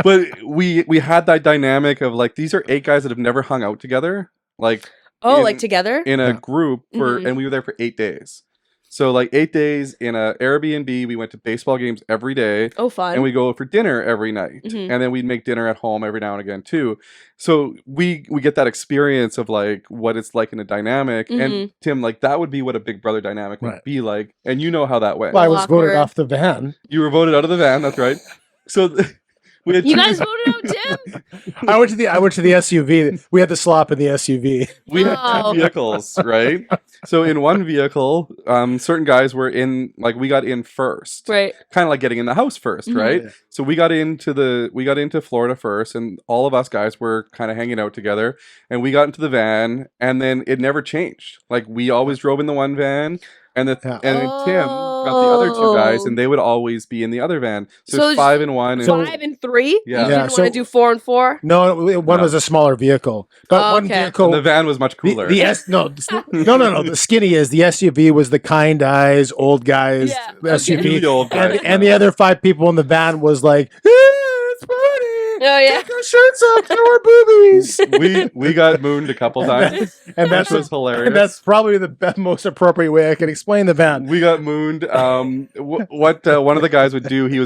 But we had that dynamic of like, these are 8 guys that have never hung out together. Like, Like together? in a group Mhm. and we were there for 8 days. So like 8 days in a Airbnb, we went to baseball games every day. Oh, fun. And we go for dinner every night. Mhm. And then we'd make dinner at home every now and again too. So we get that experience of like what it's like in a dynamic. And Tim, like that would be what a Big Brother dynamic would be like. And you know how that went. Well, I was voted Awkward. off the van. You were voted out of the van, that's right. So we had You two- guys voted out Tim? I went to the SUV. We had the slop in the SUV. We had 2 vehicles, right? So in one vehicle, certain guys were in, like we got in first, Right. kind of like getting in the house 1st, right? So we got into Florida first, and all of us guys were kind of hanging out together, and we got into the van, and then it never changed. Like we always drove in the one van. And then Tim got the other 2 guys, and they would always be in the other van. So it's 5 and 1. And 5 and 3? Yeah. You didn't want to do 4 and 4? No, one was a smaller vehicle. But one vehicle. And the van was much cooler. No. The skinny is the SUV was the kind eyes, old guys SUV. Really old guys, and the other 5 people in the van was like, it's party. Oh, yeah. Take our shirts off, show our boobies. we got mooned a couple times, and that was hilarious. And that's probably the most appropriate way I can explain the van. We got mooned. What one of the guys would do, he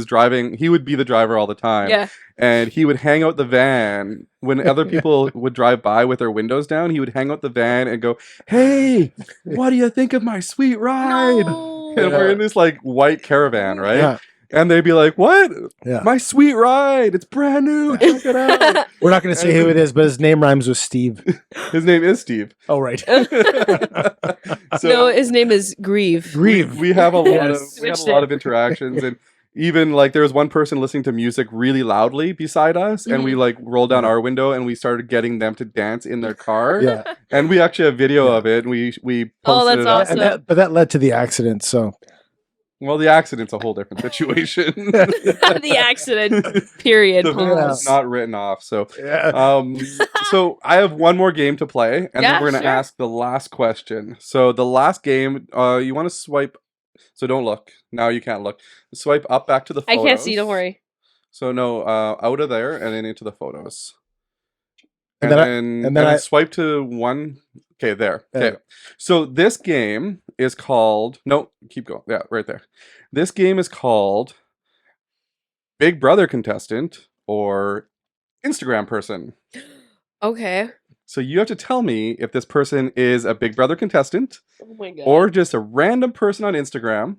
would be the driver all the time. Yeah. And he would hang out the van when other people would drive by with their windows down. He would hang out the van and go, "Hey, what do you think of my sweet ride?" No. And we're in this like white caravan, right? Yeah. And they'd be like, "What? Yeah. My sweet ride! It's brand new. Check it out." We're not going to say who it is, but his name rhymes with Steve. His name is Steve. Oh, right. No, his name is Grieve. Grieve. We have a lot of Switched it. interactions, and even like there was one person listening to music really loudly beside us, and we like rolled down our window and we started getting them to dance in their car. Yeah. And we actually have video of it, and we posted that's it up. awesome. But that led to the accident, so. Well, the accident's a whole different situation. The accident, period. The Pause. video's not written off. So, Yeah. so I have one more game to play, and Yeah, then we're gonna sure. ask the last question. So the last game, you want to swipe. So don't look. Now you can't look. Swipe up back to the I photos. can't see, don't worry. So no, out of there and then into the photos. And then I swipe to one. Okay, there. There. Okay. So this game is called. No, keep going. Yeah, right there. This game is called Big Brother Contestant or Instagram Person. Okay. So you have to tell me if this person is a Big Brother contestant Oh my god. or just a random person on Instagram,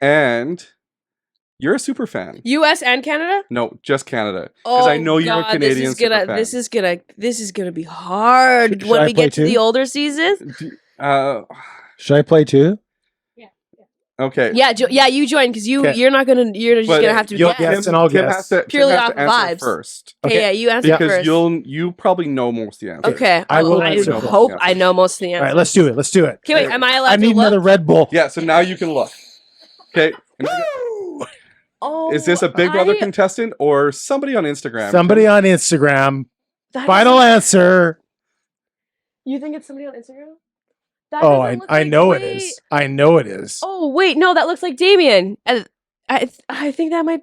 and you're a super fan. US and Canada? No, just Canada. Because I know you're a Canadian this is gonna, super fan. This is gonna be hard Should when I we play get to too? the older seasons. Should I play too? Okay. Yeah, you join because you're just But gonna have to you'll guess. guess and I'll Tim guess. has to, Purely Tim has off to answer vibes. first. Okay, yeah, you answer Because first. you probably know most of the answers. Okay, I will I answer hope first. I know most of the All answers. right, let's do it. Let's do it. Okay, wait, am I allowed I to need look? another Red Bull. Yeah, so now you can look. Okay. Oh, Is this a Big Brother contestant or somebody on Instagram? Somebody on Instagram. that Final answer. You think it's somebody on Instagram? That Oh, doesn't look I like- know it wait. is. I know it is. Oh wait, no, that looks like Damien. I think that might.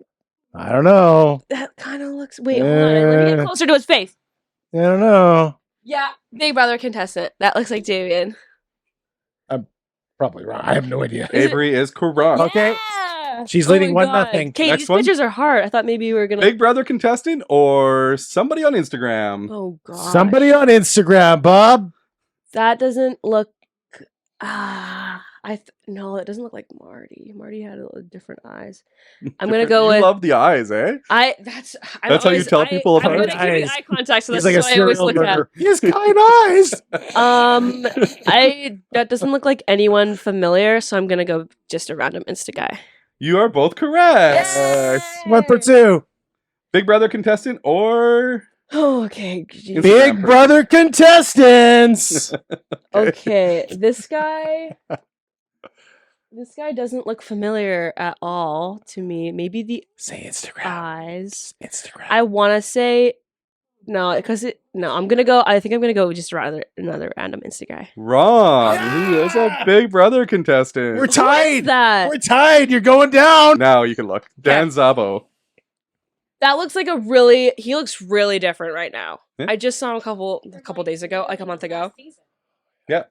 I don't know. That kind of looks. Wait, hold on. Let me get closer to his face. I don't know. Yeah, Big Brother contestant. That looks like Damien. Probably wrong. I have no idea. Avery is correct. Okay. Yeah! She's Oh leading my 1-0. God. Okay, Next these one? pictures are hard. I thought maybe we were gonna. Big Brother contestant or somebody on Instagram? Oh god. Somebody on Instagram, Bob. That doesn't look. No, it doesn't look like Marty. Marty had different eyes. I'm gonna go You with. love the eyes, eh? That's how you tell people I'm apart? gonna give you Eyes. eye contact, so He's that's like a what I always serial look at. murderer. He has kind eyes. That doesn't look like anyone familiar, so I'm gonna go just a random Insta guy. You are both correct. Yes. 1 for 2. Big Brother contestant or Oh, okay. Instagram Big person. Brother contestants. Okay, this guy doesn't look familiar at all to me. Maybe the Say Instagram. eyes. Instagram. I want to say No, because I'm gonna go. I think I'm gonna go with just another random Insta guy. Wrong. He is a Big Brother contestant. We're tied. That We're tied. You're going down. Now you can look. Dan Zabo. that looks like he looks really different right now. Yeah. I just saw him a couple days ago, like a month ago. Yeah.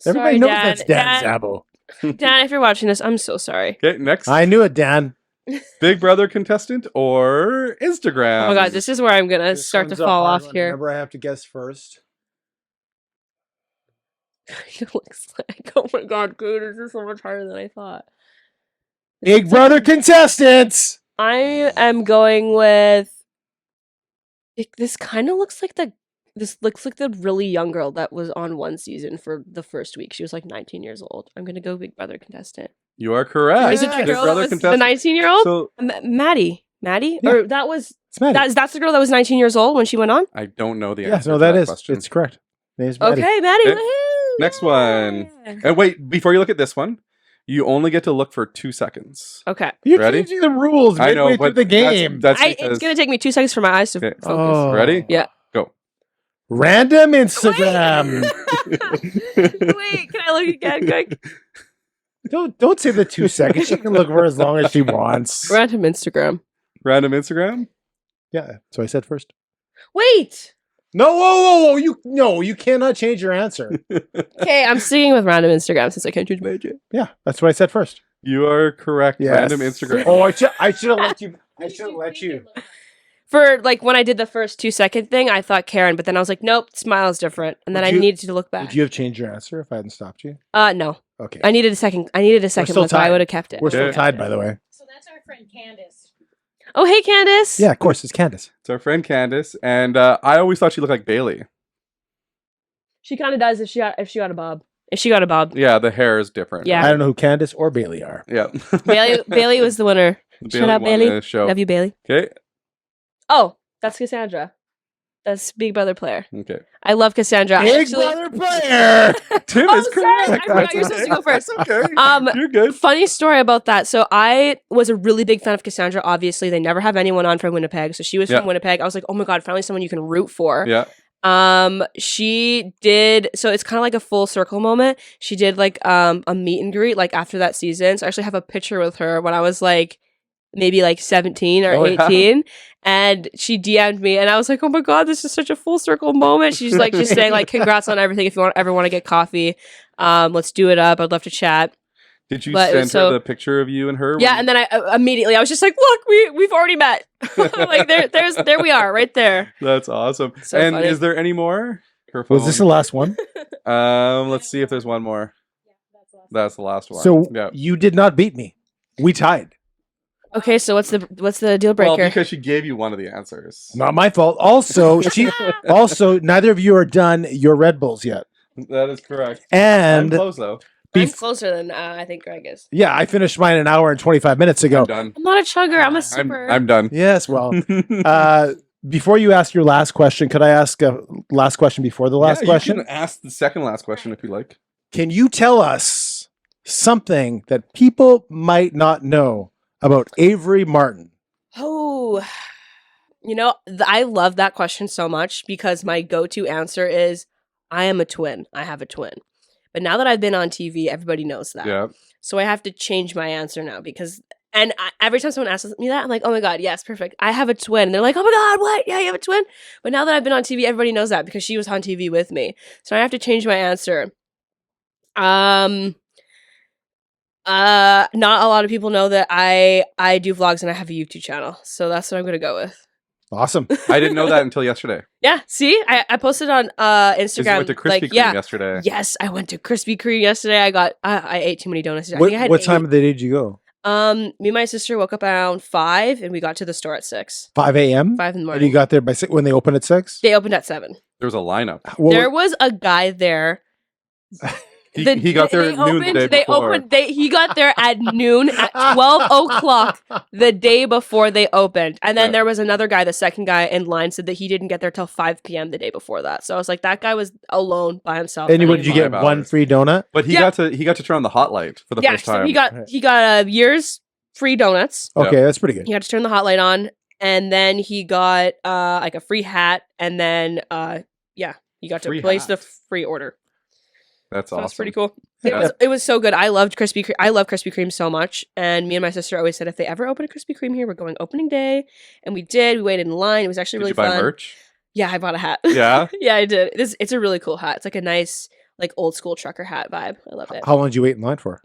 Everybody Sorry, knows Dan. that's Dan Zabo. Dan, if you're watching this, I'm so sorry. Okay, next. I knew it, Dan. Big Brother contestant or Instagram? Oh my god, this is where I'm gonna This start to one's a fall hard off one. here. Remember, I have to guess first. It looks like, oh my god, dude, this is so much harder than I thought. Big Brother contestants. I am going with. This kind of looks like the really young girl that was on one season for the first week. She was like 19 years old. I'm gonna go Big Brother contestant. You are correct. Is it the Big girl Brother that was the contestant. 19-year-old? So Maddie? Yeah. Or that was It's Maddie. that's the girl that was 19 years old when she went on? I don't know the Yes, answer. no, to that is. question. It's correct. Name's Maddie. Okay, Maddie. Okay. Woohoo! Next one. Yeah. And wait, before you look at this one, you only get to look for 2 seconds. Okay. You're Ready? changing the rules. I know, midway through but the game. That's It's because, gonna take me 2 seconds for my eyes to Okay. focus. Oh. Ready? Yeah. Go. Random Instagram. Wait, can I look again, quick? Don't say the 2 seconds. She can look for as long as she wants. Random Instagram. Random Instagram. Yeah. So I said first. Wait. No, whoa. You cannot change your answer. Okay, I'm sticking with random Instagram since I can't change my age. Yeah, that's what I said first. You are correct. Yes. Random Instagram. Oh, I should have let you. I should have let you. For like when I did the first 2-second thing, I thought Karen, but then I was like, nope, smile's different, and then Would I you- needed to look back. Would you have changed your answer if I hadn't stopped you? No, Okay. I needed a second. I needed a second still look, but I tied. would have kept it. We're still Yeah. tied, by the way. So that's our friend Candace. Oh, hey, Candace. Yeah, of course. It's Candace. It's our friend Candace, and I always thought she looked like Bayleigh. She kind of does if she got a bob. If she got a bob. Yeah, the hair is different. Yeah. I don't know who Candace or Bayleigh are. Yeah. Bailey was the winner. Shut up, won Bailey. the Show. Love you, Bailey. Okay. Oh, that's Cassandra. That's Big Brother player. Okay. I love Cassandra. Big Brother player. Tim Oh, is sorry. correct. I forgot you're supposed to go first. That's okay. You're Um, good. Funny story about that. So I was a really big fan of Cassandra. Obviously, they never have anyone on from Winnipeg. So she was Yeah. from Winnipeg. I was like, oh my god, finally someone you can root for. Yeah. She did. So it's kind of like a full circle moment. She did like a meet and greet like after that season. So I actually have a picture with her when I was like maybe like 17 or Oh, yeah. 18, and she DM'd me, and I was like, oh my god, this is such a full circle moment. She's like just saying like congrats on everything. If you ever want to get coffee, let's do it up. I'd love to chat. Did you But it send was so- her the picture of you and her? Yeah, and then I immediately I was just like, look, we've already met. Like there we are right there. That's awesome. So and funny. is there any more? Her Was this the phone. last one? Let's see if there's one more. Yeah, that's last. That's the last one. So yeah. you did not beat me. We tied. Okay, so what's the deal Well, breaker? because she gave you one of the answers. Not my fault. Also, neither of you are done your Red Bulls yet. That is correct. I'm And close though. I'm bef- closer than I think Greg is. yeah, I finished mine an hour and 25 minutes ago. I'm done. I'm not a chugger. I'm a super. I'm done. Yes, well, before you ask your last question, could I ask a last question before the last question? You can ask the second last question if you like. Can you tell us something that people might not know about Avery Martin? Oh, I love that question so much because my go-to answer is I am a twin. I have a twin. But now that I've been on TV, everybody knows that. Yeah. So I have to change my answer now because every time someone asks me that, I'm like, oh my god, yes, perfect. I have a twin. And they're like, oh my god, what? Yeah, you have a twin? But now that I've been on TV, everybody knows that because she was on TV with me. So I have to change my answer. Not a lot of people know that I do vlogs and I have a YouTube channel. So that's what I'm gonna go with. Awesome. I didn't know that until yesterday. Yeah, see? I posted on 'Cause you Instagram. went to Krispy Kreme yeah. yesterday. Yes, I went to Krispy Kreme yesterday. I ate too many donuts. I What, think I had what 8. time of the day did you go? Me and my sister woke up around 5 and we got to the store at 6. 5 a.m.? 5 in the And morning. you got there by 6 when they open at 6? They opened at 7. There was a lineup. There was a guy there. He got there at noon the day before. He got there at noon at 12 o'clock the day before they opened. And then Yeah. there was another guy, the second guy in line, said that he didn't get there till 5 p.m. the day before that. So I was like, that guy was alone by himself. And what I did you didn't get? 5 One hours. free donut? But he Yeah. got to turn on the hot light for the yeah, first so time. he got a year's free donuts. Yeah. Okay, that's pretty good. He had to turn the hot light on. and then he got like a free hat, and then you got to place the free order. That's awesome. That's pretty cool. It was so good. I loved Krispy Kreme. I love Krispy Kreme so much. And me and my sister always said if they ever open a Krispy Kreme here, we're going opening day. And we did. We waited in line. It was actually really fun. Did you buy merch? Yeah, I bought a hat. Yeah? Yeah, I did. It's a really cool hat. It's like a nice, like old school trucker hat vibe. I love it. How long did you wait in line for?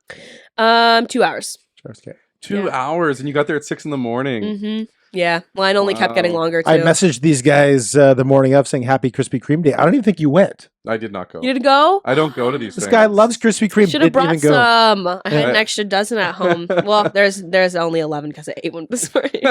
2 hours. Okay. 2 hours, and you got there at 6 in the morning. Mm-hmm. Yeah, line only kept getting longer too. I messaged these guys the morning of saying Happy Krispy Kreme Day. I don't even think you went. I did not go. You didn't go? I don't go to these This things. guy loves Krispy Kreme. Should have brought some. I had an extra dozen at home. Well, there's only 11 because I ate one this morning.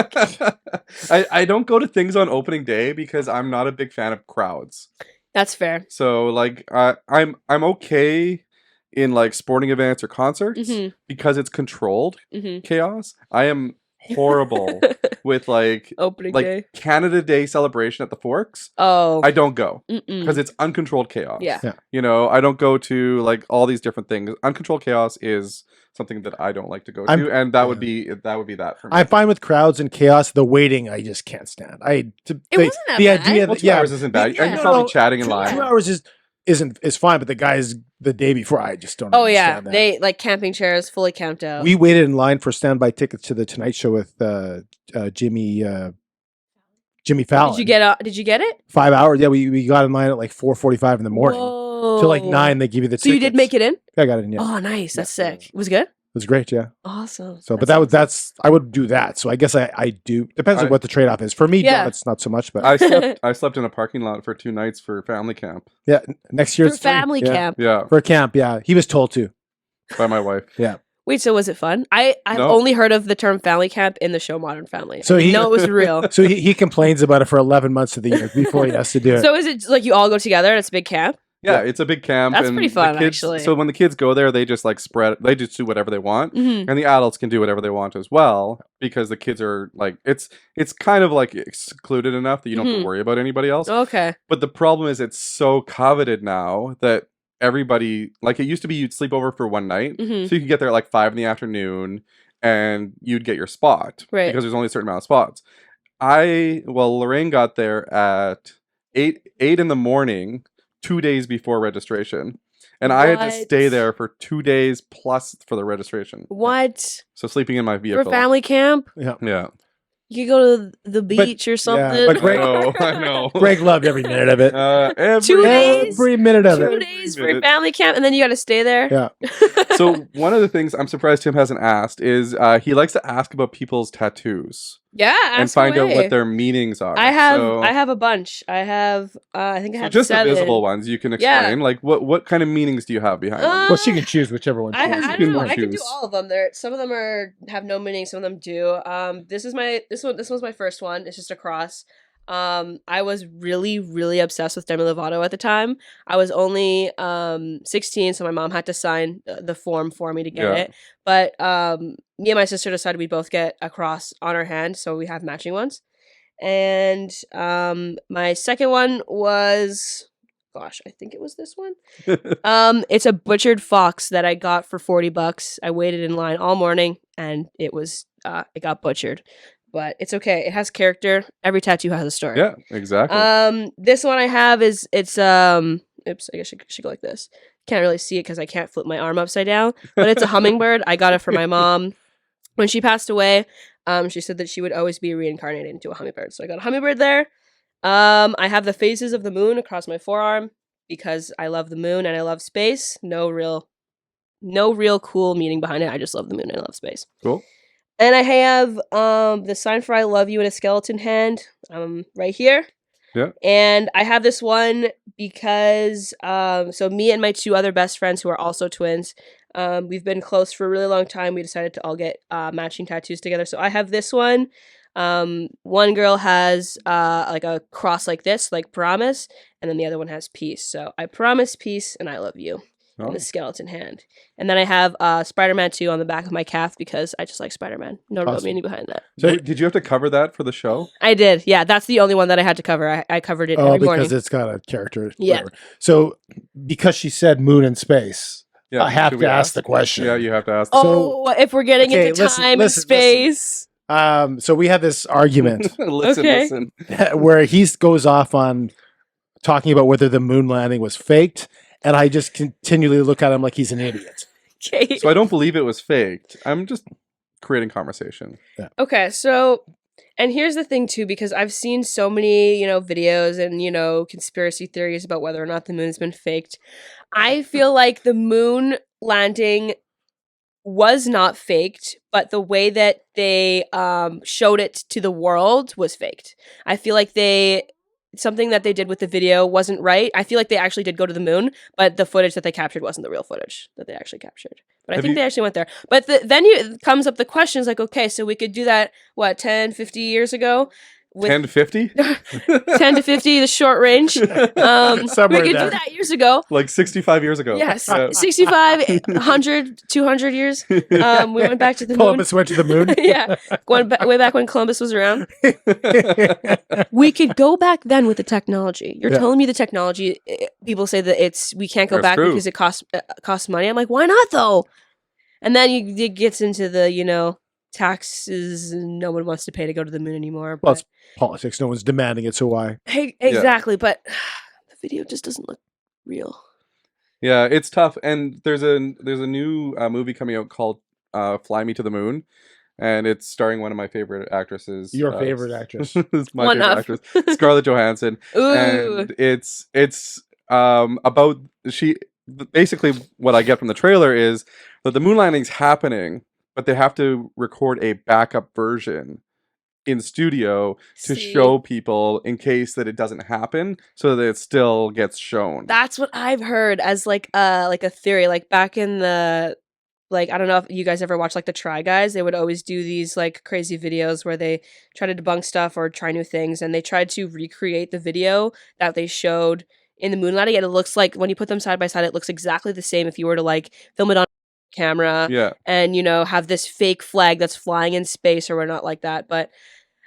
I don't go to things on opening day because I'm not a big fan of crowds. That's fair. So like I'm okay in like sporting events or concerts because it's controlled chaos. I am horrible with like opening day, Canada Day celebration at the Forks. Oh, I don't go because it's uncontrolled chaos. Yeah. You know, I don't go to like all these different things. Uncontrolled chaos is something that I don't like to go to, and that would be that for me. I'm fine with crowds and chaos. The waiting, I just can't stand. It wasn't that bad. Idea that 2 hours isn't bad. You're probably chatting in line. 2 hours is fine, but the guys the day before, I just don't. Oh yeah, that. They like camping chairs fully camped out. We waited in line for standby tickets to the Tonight Show with Jimmy Fallon. Did you get it? 5 hours. Yeah, we got in line at like 4:45 in the morning. Whoa. Till like 9, they give you the tickets. So you did make it in? I got it in. Yeah. Oh, nice. That's sick. It was good. It was great, yeah. Awesome. So, but that's I would do that. So I guess I do. Depends on what the trade off is. For me, it's not so much. But I slept in a parking lot for 2 nights for family camp. Yeah, next year for family camp. Yeah, for camp. Yeah, he was told to by my wife. Yeah. Wait, so was it fun? I've only heard of the term family camp in the show Modern Family. So it was real. So he complains about it for 11 months of the year before he has to do it. So is it like you all go together and it's a big camp? Yeah, it's a big camp. That's pretty fun, actually. So when the kids go there, they just like they just do whatever they want, and the adults can do whatever they want as well because the kids are like it's kind of like excluded enough that you don't have to worry about anybody else. Okay. But the problem is it's so coveted now that everybody, like it used to be you'd sleep over for one night, so you could get there at like 5 PM and you'd get your spot because there's only a certain amount of spots. Lorraine got there at 8 AM 2 days before registration. And I had to stay there for 2 days plus for the registration. What? So sleeping in my vehicle. For family camp? Yeah. Yeah. You could go to the beach or something. Yeah, but I know. Greg loved every minute of it. Every minute of it. 2 days for family camp, and then you got to stay there. Yeah. So one of the things I'm surprised Tim hasn't asked is he likes to ask about people's tattoos. Yeah, and find out what their meanings are. I have a bunch. I have I think I have just 7. the visible ones you can explain. Like what kind of meanings do you have behind them? Well, she can choose whichever one. I don't know. I can do all of them. Some of them have no meaning. Some of them do. This was my first one. It's just a cross. I was really, really obsessed with Demi Lovato at the time. I was only 16, so my mom had to sign the form for me to get it. But me and my sister decided we'd both get a cross on our hand, so we have matching ones. And my second one was, gosh, I think it was this one. It's a butchered fox that I got for $40. I waited in line all morning, and it got butchered. But it's okay. It has character. Every tattoo has a story. Yeah, exactly. This one I have oops, I guess I should go like this. Can't really see it because I can't flip my arm upside down. But it's a hummingbird. I got it for my mom. When she passed away, she said that she would always be reincarnated into a hummingbird. So I got a hummingbird there. I have the phases of the moon across my forearm because I love the moon and I love space. No real cool meaning behind it. I just love the moon and I love space. Cool. And I have the sign for I love you in a skeleton hand right here. Yeah. And I have this one because so me and my 2 other best friends who are also twins, we've been close for a really long time. We decided to all get matching tattoos together. So I have this one. One girl has like a cross like this, like promise, and then the other one has peace. So I promise peace and I love you. In the skeleton hand. And then I have Spider-Man 2 on the back of my calf because I just like Spider-Man. No real meaning behind that. So did you have to cover that for the show? I did. Yeah, that's the only one that I had to cover. I covered it every morning. Because it's got a character. Yeah. Whatever. So because she said moon and space, I have to ask the question. Yeah, you have to ask. If we're getting into time and space. So we had this argument listen. where he goes off on talking about whether the moon landing was faked, and I just continually look at him like he's an idiot. Okay. So I don't believe it was faked. I'm just creating conversation. Yeah. Okay, so, and here's the thing too, because I've seen so many, videos and, conspiracy theories about whether or not the moon has been faked. I feel like the moon landing was not faked, but the way that they showed it to the world was faked. I feel like something that they did with the video wasn't right. I feel like they actually did go to the moon, but the footage that they captured wasn't the real footage that they actually captured. But I think they actually went there. But then comes up the question, is like, okay, so we could do that, 10, 50 years ago? 10 to 50? 10 to 50, the short range. We could do that years ago. Like 65 years ago. Yes. 65, 100, 200 years. We went back to the Columbus went to the moon? Yeah. Way back when Columbus was around. We could go back then with the technology. You're telling me the technology, people say that we can't go back because it costs money. I'm like, why not though? And then it gets into the, taxes and no one wants to pay to go to the moon anymore. Well, it's politics. No one's demanding it, so why? Hey, exactly, but the video just doesn't look real. Yeah, it's tough. And there's a new movie coming out called Fly Me to the Moon, and it's starring one of my favorite actresses. Your favorite actress. It's my favorite actress, Scarlett Johansson. Ooh. And it's about basically what I get from the trailer is that the moon landing's happening, but they have to record a backup version in studio to show people in case that it doesn't happen, so that it still gets shown. That's what I've heard as like a theory. Like back in the I don't know if you guys ever watched like the Try Guys. They would always do these like crazy videos where they try to debunk stuff or try new things, and they tried to recreate the video that they showed in the moon landing, and it looks like when you put them side by side, it looks exactly the same if you were to like film it on camera and have this fake flag that's flying in space or whatnot like that. But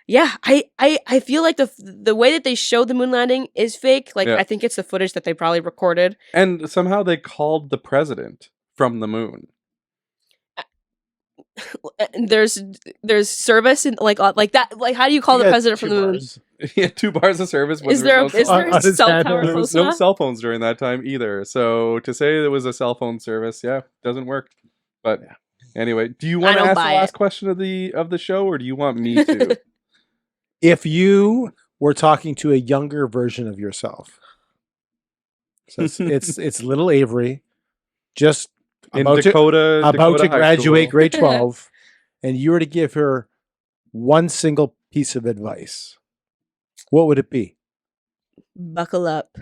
yeah, I feel like the way that they showed the moon landing is fake. I think it's the footage that they probably recorded, and somehow they called the president from the moon. There's service in like that. Like, how do you call the president from the moon? Yeah, 2 bars of service. Is there a cell tower? There was no cell phones during that time either. So to say there was a cell phone service, doesn't work. But anyway, do you want to ask the last question of the show, or do you want me to? If you were talking to a younger version of yourself, so it's little Avery, just about to graduate grade 12, and you were to give her one single piece of advice, what would it be? Buckle up.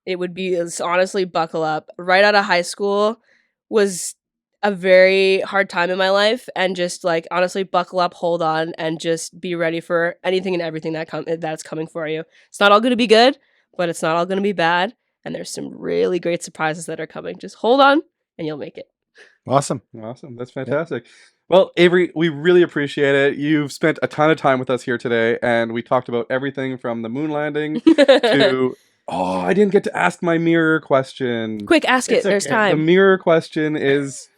It would be honestly buckle up. Right out of high school was a very hard time in my life, and just like honestly buckle up, hold on, and just be ready for anything and everything that's coming for you. It's not all going to be good, but it's not all going to be bad, and there's some really great surprises that are coming. Just hold on and you'll make it. Awesome. That's fantastic. Well, Avery, we really appreciate it. You've spent a ton of time with us here today, and we talked about everything from the moon landing to I didn't get to ask my mirror question. Quick, ask it. There's time. The mirror question is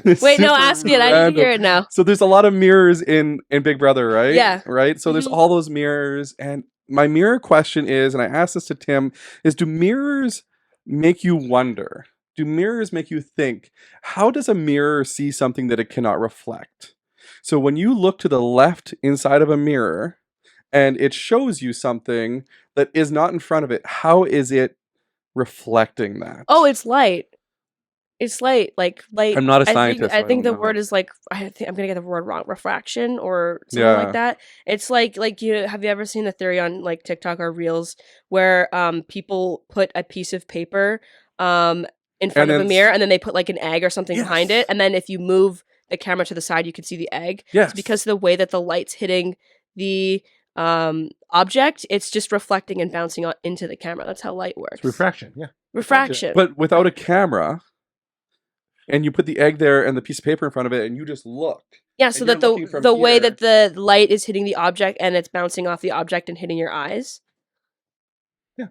wait, no, ask it. I need to hear it now. So there's a lot of mirrors in Big Brother, right? Yeah. Right? So there's all those mirrors, and my mirror question is, and I asked this to Tim, is do mirrors make you wonder? Do mirrors make you think? How does a mirror see something that it cannot reflect? So when you look to the left inside of a mirror and it shows you something that is not in front of it, how is it reflecting that? Oh, it's light. It's light. Like light. I'm not a scientist. I think the word is like, I think I'm gonna get the word wrong. Refraction or something like that. It's like have you ever seen the theory on like TikTok or Reels where people put a piece of paper in front of a mirror, and then they put like an egg or something behind it, and then if you move the camera to the side, you can see the egg. Yes. It's because of the way that the light's hitting the object, it's just reflecting and bouncing into the camera. That's how light works. It's refraction, yeah. Refraction. But without a camera, and you put the egg there and the piece of paper in front of it, and you just look. Yeah, so that the way that the light is hitting the object and it's bouncing off the object and hitting your eyes. Yeah.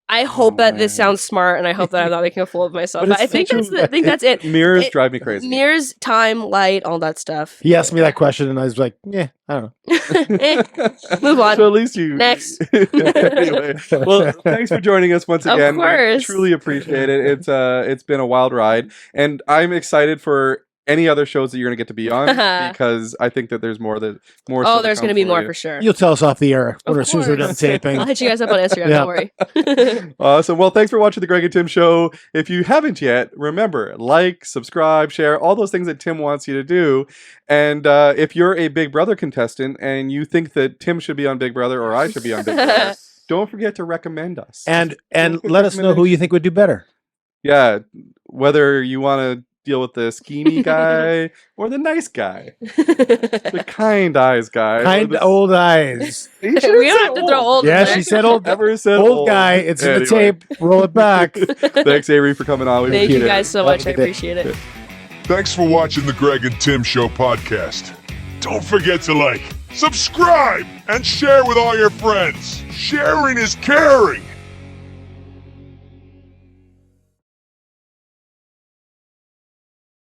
I hope that this sounds smart, and I hope that I'm not making a fool of myself. But I think that's it. Mirrors drive me crazy. Mirrors, time, light, all that stuff. He asked me that question, and I was like, "Yeah, I don't know." Move on. So at least you Next. Anyway, well, thanks for joining us once again. Of course. We truly appreciate it. It's been a wild ride, and I'm excited for any other shows that you're going to get to be on because I think that there's more. Oh, there's going to be more for sure. You'll tell us off the air as soon as we're done taping. I'll hit you guys up on Instagram. Don't worry. Awesome. Well, thanks for watching the Greg and Tim Show. If you haven't yet, remember, like, subscribe, share, all those things that Tim wants you to do. And if you're a Big Brother contestant and you think that Tim should be on Big Brother or I should be on Big Brother, don't forget to recommend us. And let us know who you think would do better. Yeah, whether you want to deal with the schemy guy or the nice guy. The kind eyes guy. Kind old eyes. We don't have to throw old. Yeah, she said old. Never said old guy. It's in the tape. Roll it back. Thanks, Avery, for coming on. Thank you guys so much. I appreciate it. Thanks for watching the Greg and Tim Show podcast. Don't forget to like, subscribe, and share with all your friends. Sharing is caring.